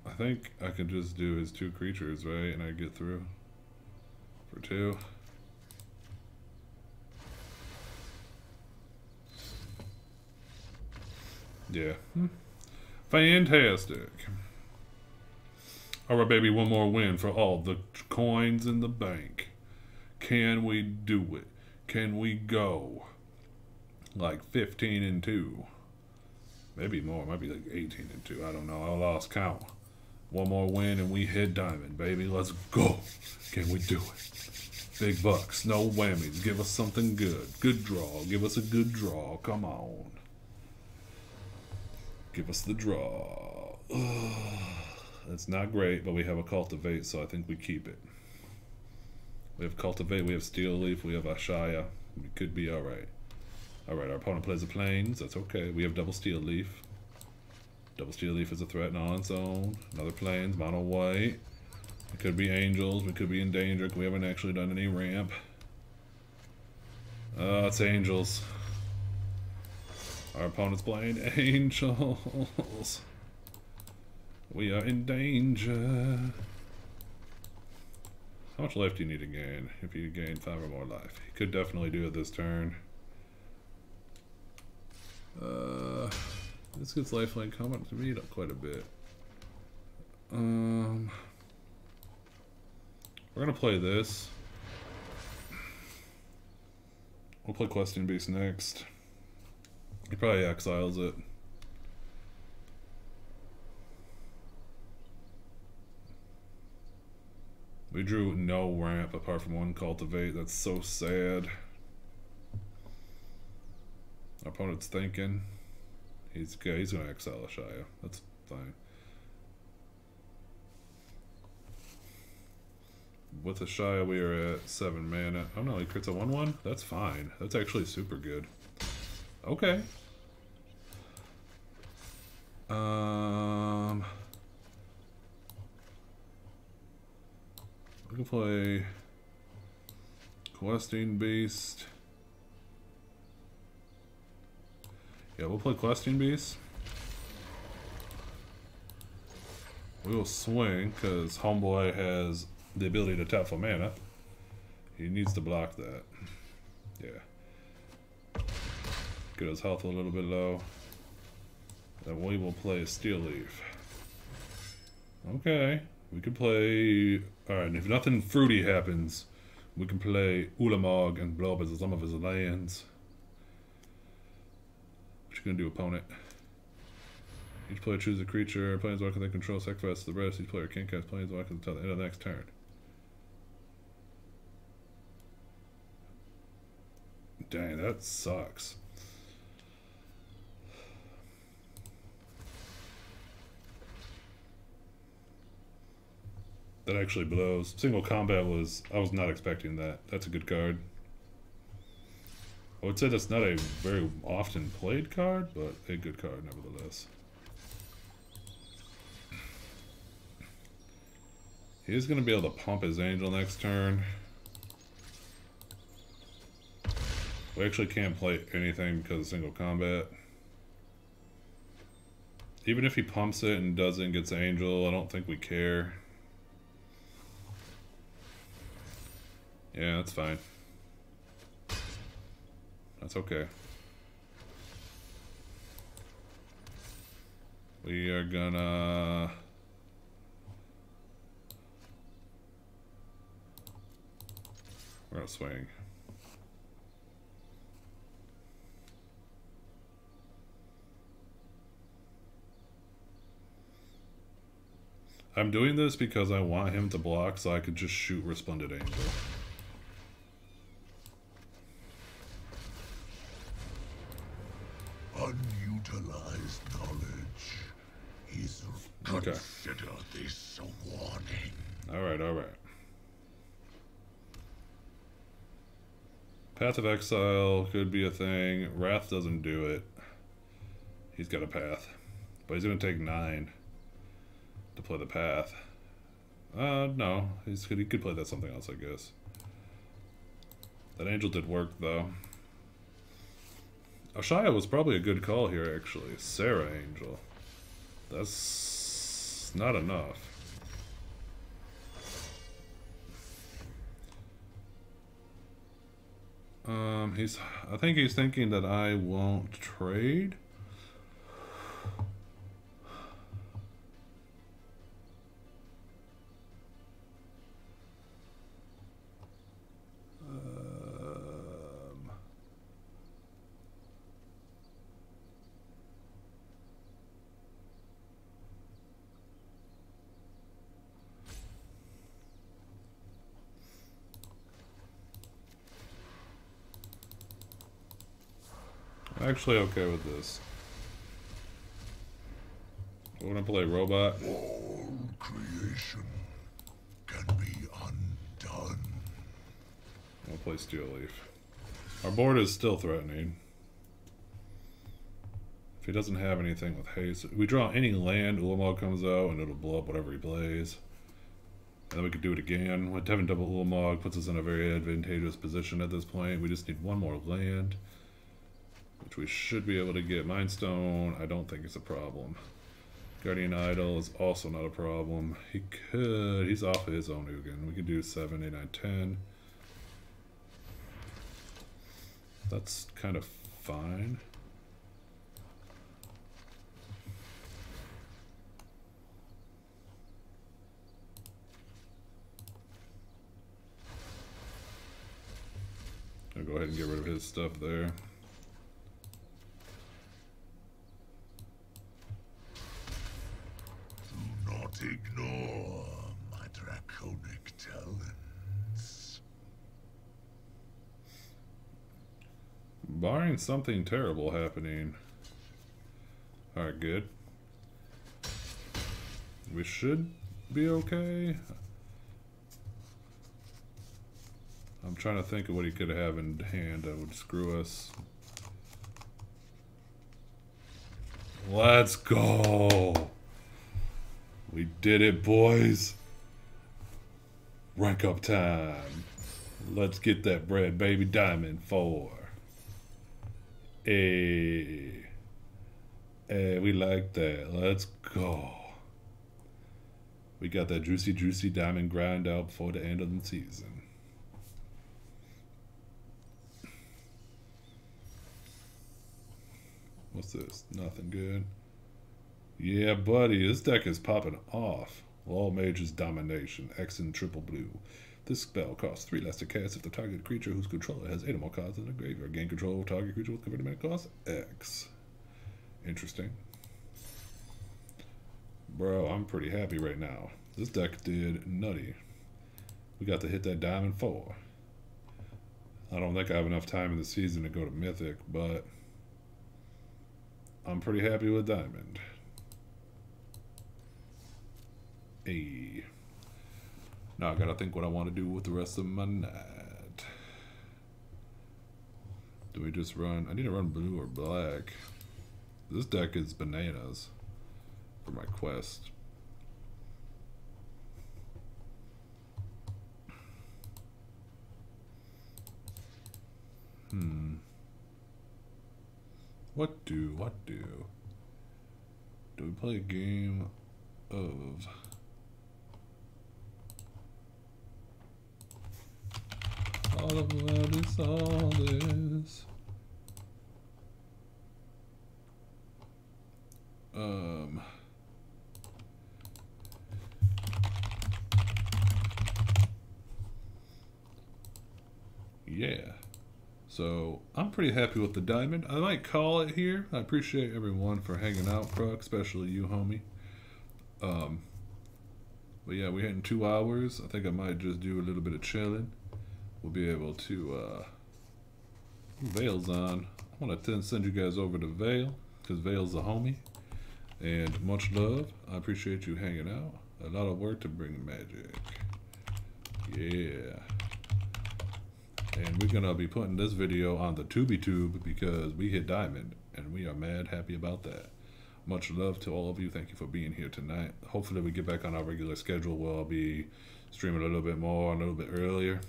I think I could just do his 2 creatures, right? And I get through for 2. Yeah. Fantastic. Alright, baby, one more win for all the coins in the bank. Can we do it? Can we go like 15-2? Maybe more. Might be like 18-2. I don't know. I lost count. One more win and we hit diamond, baby. Let's go. Can we do it? Big bucks. No whammies. Give us something good. Good draw. Give us a good draw. Come on. Give us the draw. It's not great, but we have a Cultivate, so I think we keep it. We have Cultivate, we have Steel Leaf, we have Ashaya. We could be alright. Alright, our opponent plays the Plains. That's okay. We have double Steel Leaf. Double Steel Leaf is a threat on its own. Another Plains, mono white. It could be Angels. We could be in danger. We haven't actually done any ramp. It's Angels. Our opponent's playing Angels. We are in danger. How much life do you need to gain? If you gain 5 or more life. You could definitely do it this turn. This gets lifelink coming to me quite a bit. We're gonna play this. We'll play Questing Beast next. He probably exiles it. We drew no ramp apart from 1 Cultivate. That's so sad. Our opponent's thinking. He's gonna exile Ashaya. That's fine. With Ashaya, we are at 7 mana. Oh no, he crits a 1/1? That's fine. That's actually super good. Okay. We can play Questing Beast. Yeah, we'll play Questing Beast. We will swing because Homeboy has the ability to tap for mana. He needs to block that. Yeah. Get his health a little bit low. Then we will play Steel Leaf. Okay. We can play... Alright, and if nothing fruity happens, we can play Ulamog and blow up some of his lands. What you gonna do, opponent? Each player chooses a creature, planeswalker they control, sacrifice the rest. Each player can't cast planeswalkers until the end of the next turn. Dang, that sucks. That actually blows. Single combat was... I was not expecting that. That's a good card. I would say that's not a very often played card, but a good card nevertheless. He is going to be able to pump his angel next turn. We actually can't play anything because of single combat. Even if he pumps it and doesn't get the angel, I don't think we care. Yeah, that's fine. That's okay. We are gonna... We're gonna swing. I'm doing this because I want him to block so I could just shoot Resplendent Angel. Unutilized knowledge is... Okay. Consider this a warning. Alright, alright. Path of Exile could be a thing. Wrath doesn't do it. He's got a path. But he's gonna take 9 to play the path. No. He could play that something else, I guess. That angel did work, though. Ashaya was probably a good call here, actually. Sarah Angel. That's not enough. I think he's thinking that I won't trade. I'm actually okay with this. We're gonna play robot. All creation can be undone. We'll play Steel Leaf. Our board is still threatening. If he doesn't have anything with haste, we draw any land, Ulamog comes out, and it'll blow up whatever he plays. And then we could do it again. With having double Ulamog puts us in a very advantageous position at this point. We just need one more land, which we should be able to get. Mindstone, I don't think it's a problem. Guardian Idol is also not a problem. He could... He's off of his own Ugin. We could do 7, 8, 9, 10. That's kind of fine. I'll go ahead and get rid of his stuff there. Do not ignore my draconic talents. Barring something terrible happening. Alright, good. We should be okay. I'm trying to think of what he could have in hand that would screw us. Let's go! We did it, boys! Rank up time. Let's get that bread, baby. Diamond 4. Hey. Hey, we like that. Let's go. We got that juicy, juicy diamond grind out before the end of the season. What's this? Nothing good. Yeah, buddy, this deck is popping off. All mages domination, X and triple blue. This spell costs 3 less to cast if the target creature whose controller has 8 or more cards in the graveyard. Gain control of target creature with converted mana cost X. Interesting. Bro, I'm pretty happy right now. This deck did nutty. We got to hit that diamond 4. I don't think I have enough time in the season to go to Mythic, but I'm pretty happy with Diamond. Hey. Now I gotta think what I want to do with the rest of my night. Do we just run? I need to run blue or black. This deck is bananas for my quest. What do? Do we play a game of... all of what is all this? Yeah. So, I'm pretty happy with the diamond. I might call it here. I appreciate everyone for hanging out, Kruk, especially you, homie. But yeah, we're hitting 2 hours. I think I might just do a little bit of chilling. We'll be able to, Vale's on. I want to send you guys over to Vale, because Vale's a homie. And much love. I appreciate you hanging out. A lot of work to bring magic. Yeah. And we're gonna be putting this video on the TubiTube because we hit diamond, and we are mad happy about that. Much love to all of you. Thank you for being here tonight. Hopefully we get back on our regular schedule where I'll be streaming a little bit more, a little bit earlier.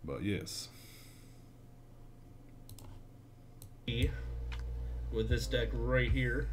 But yes. With this deck right here.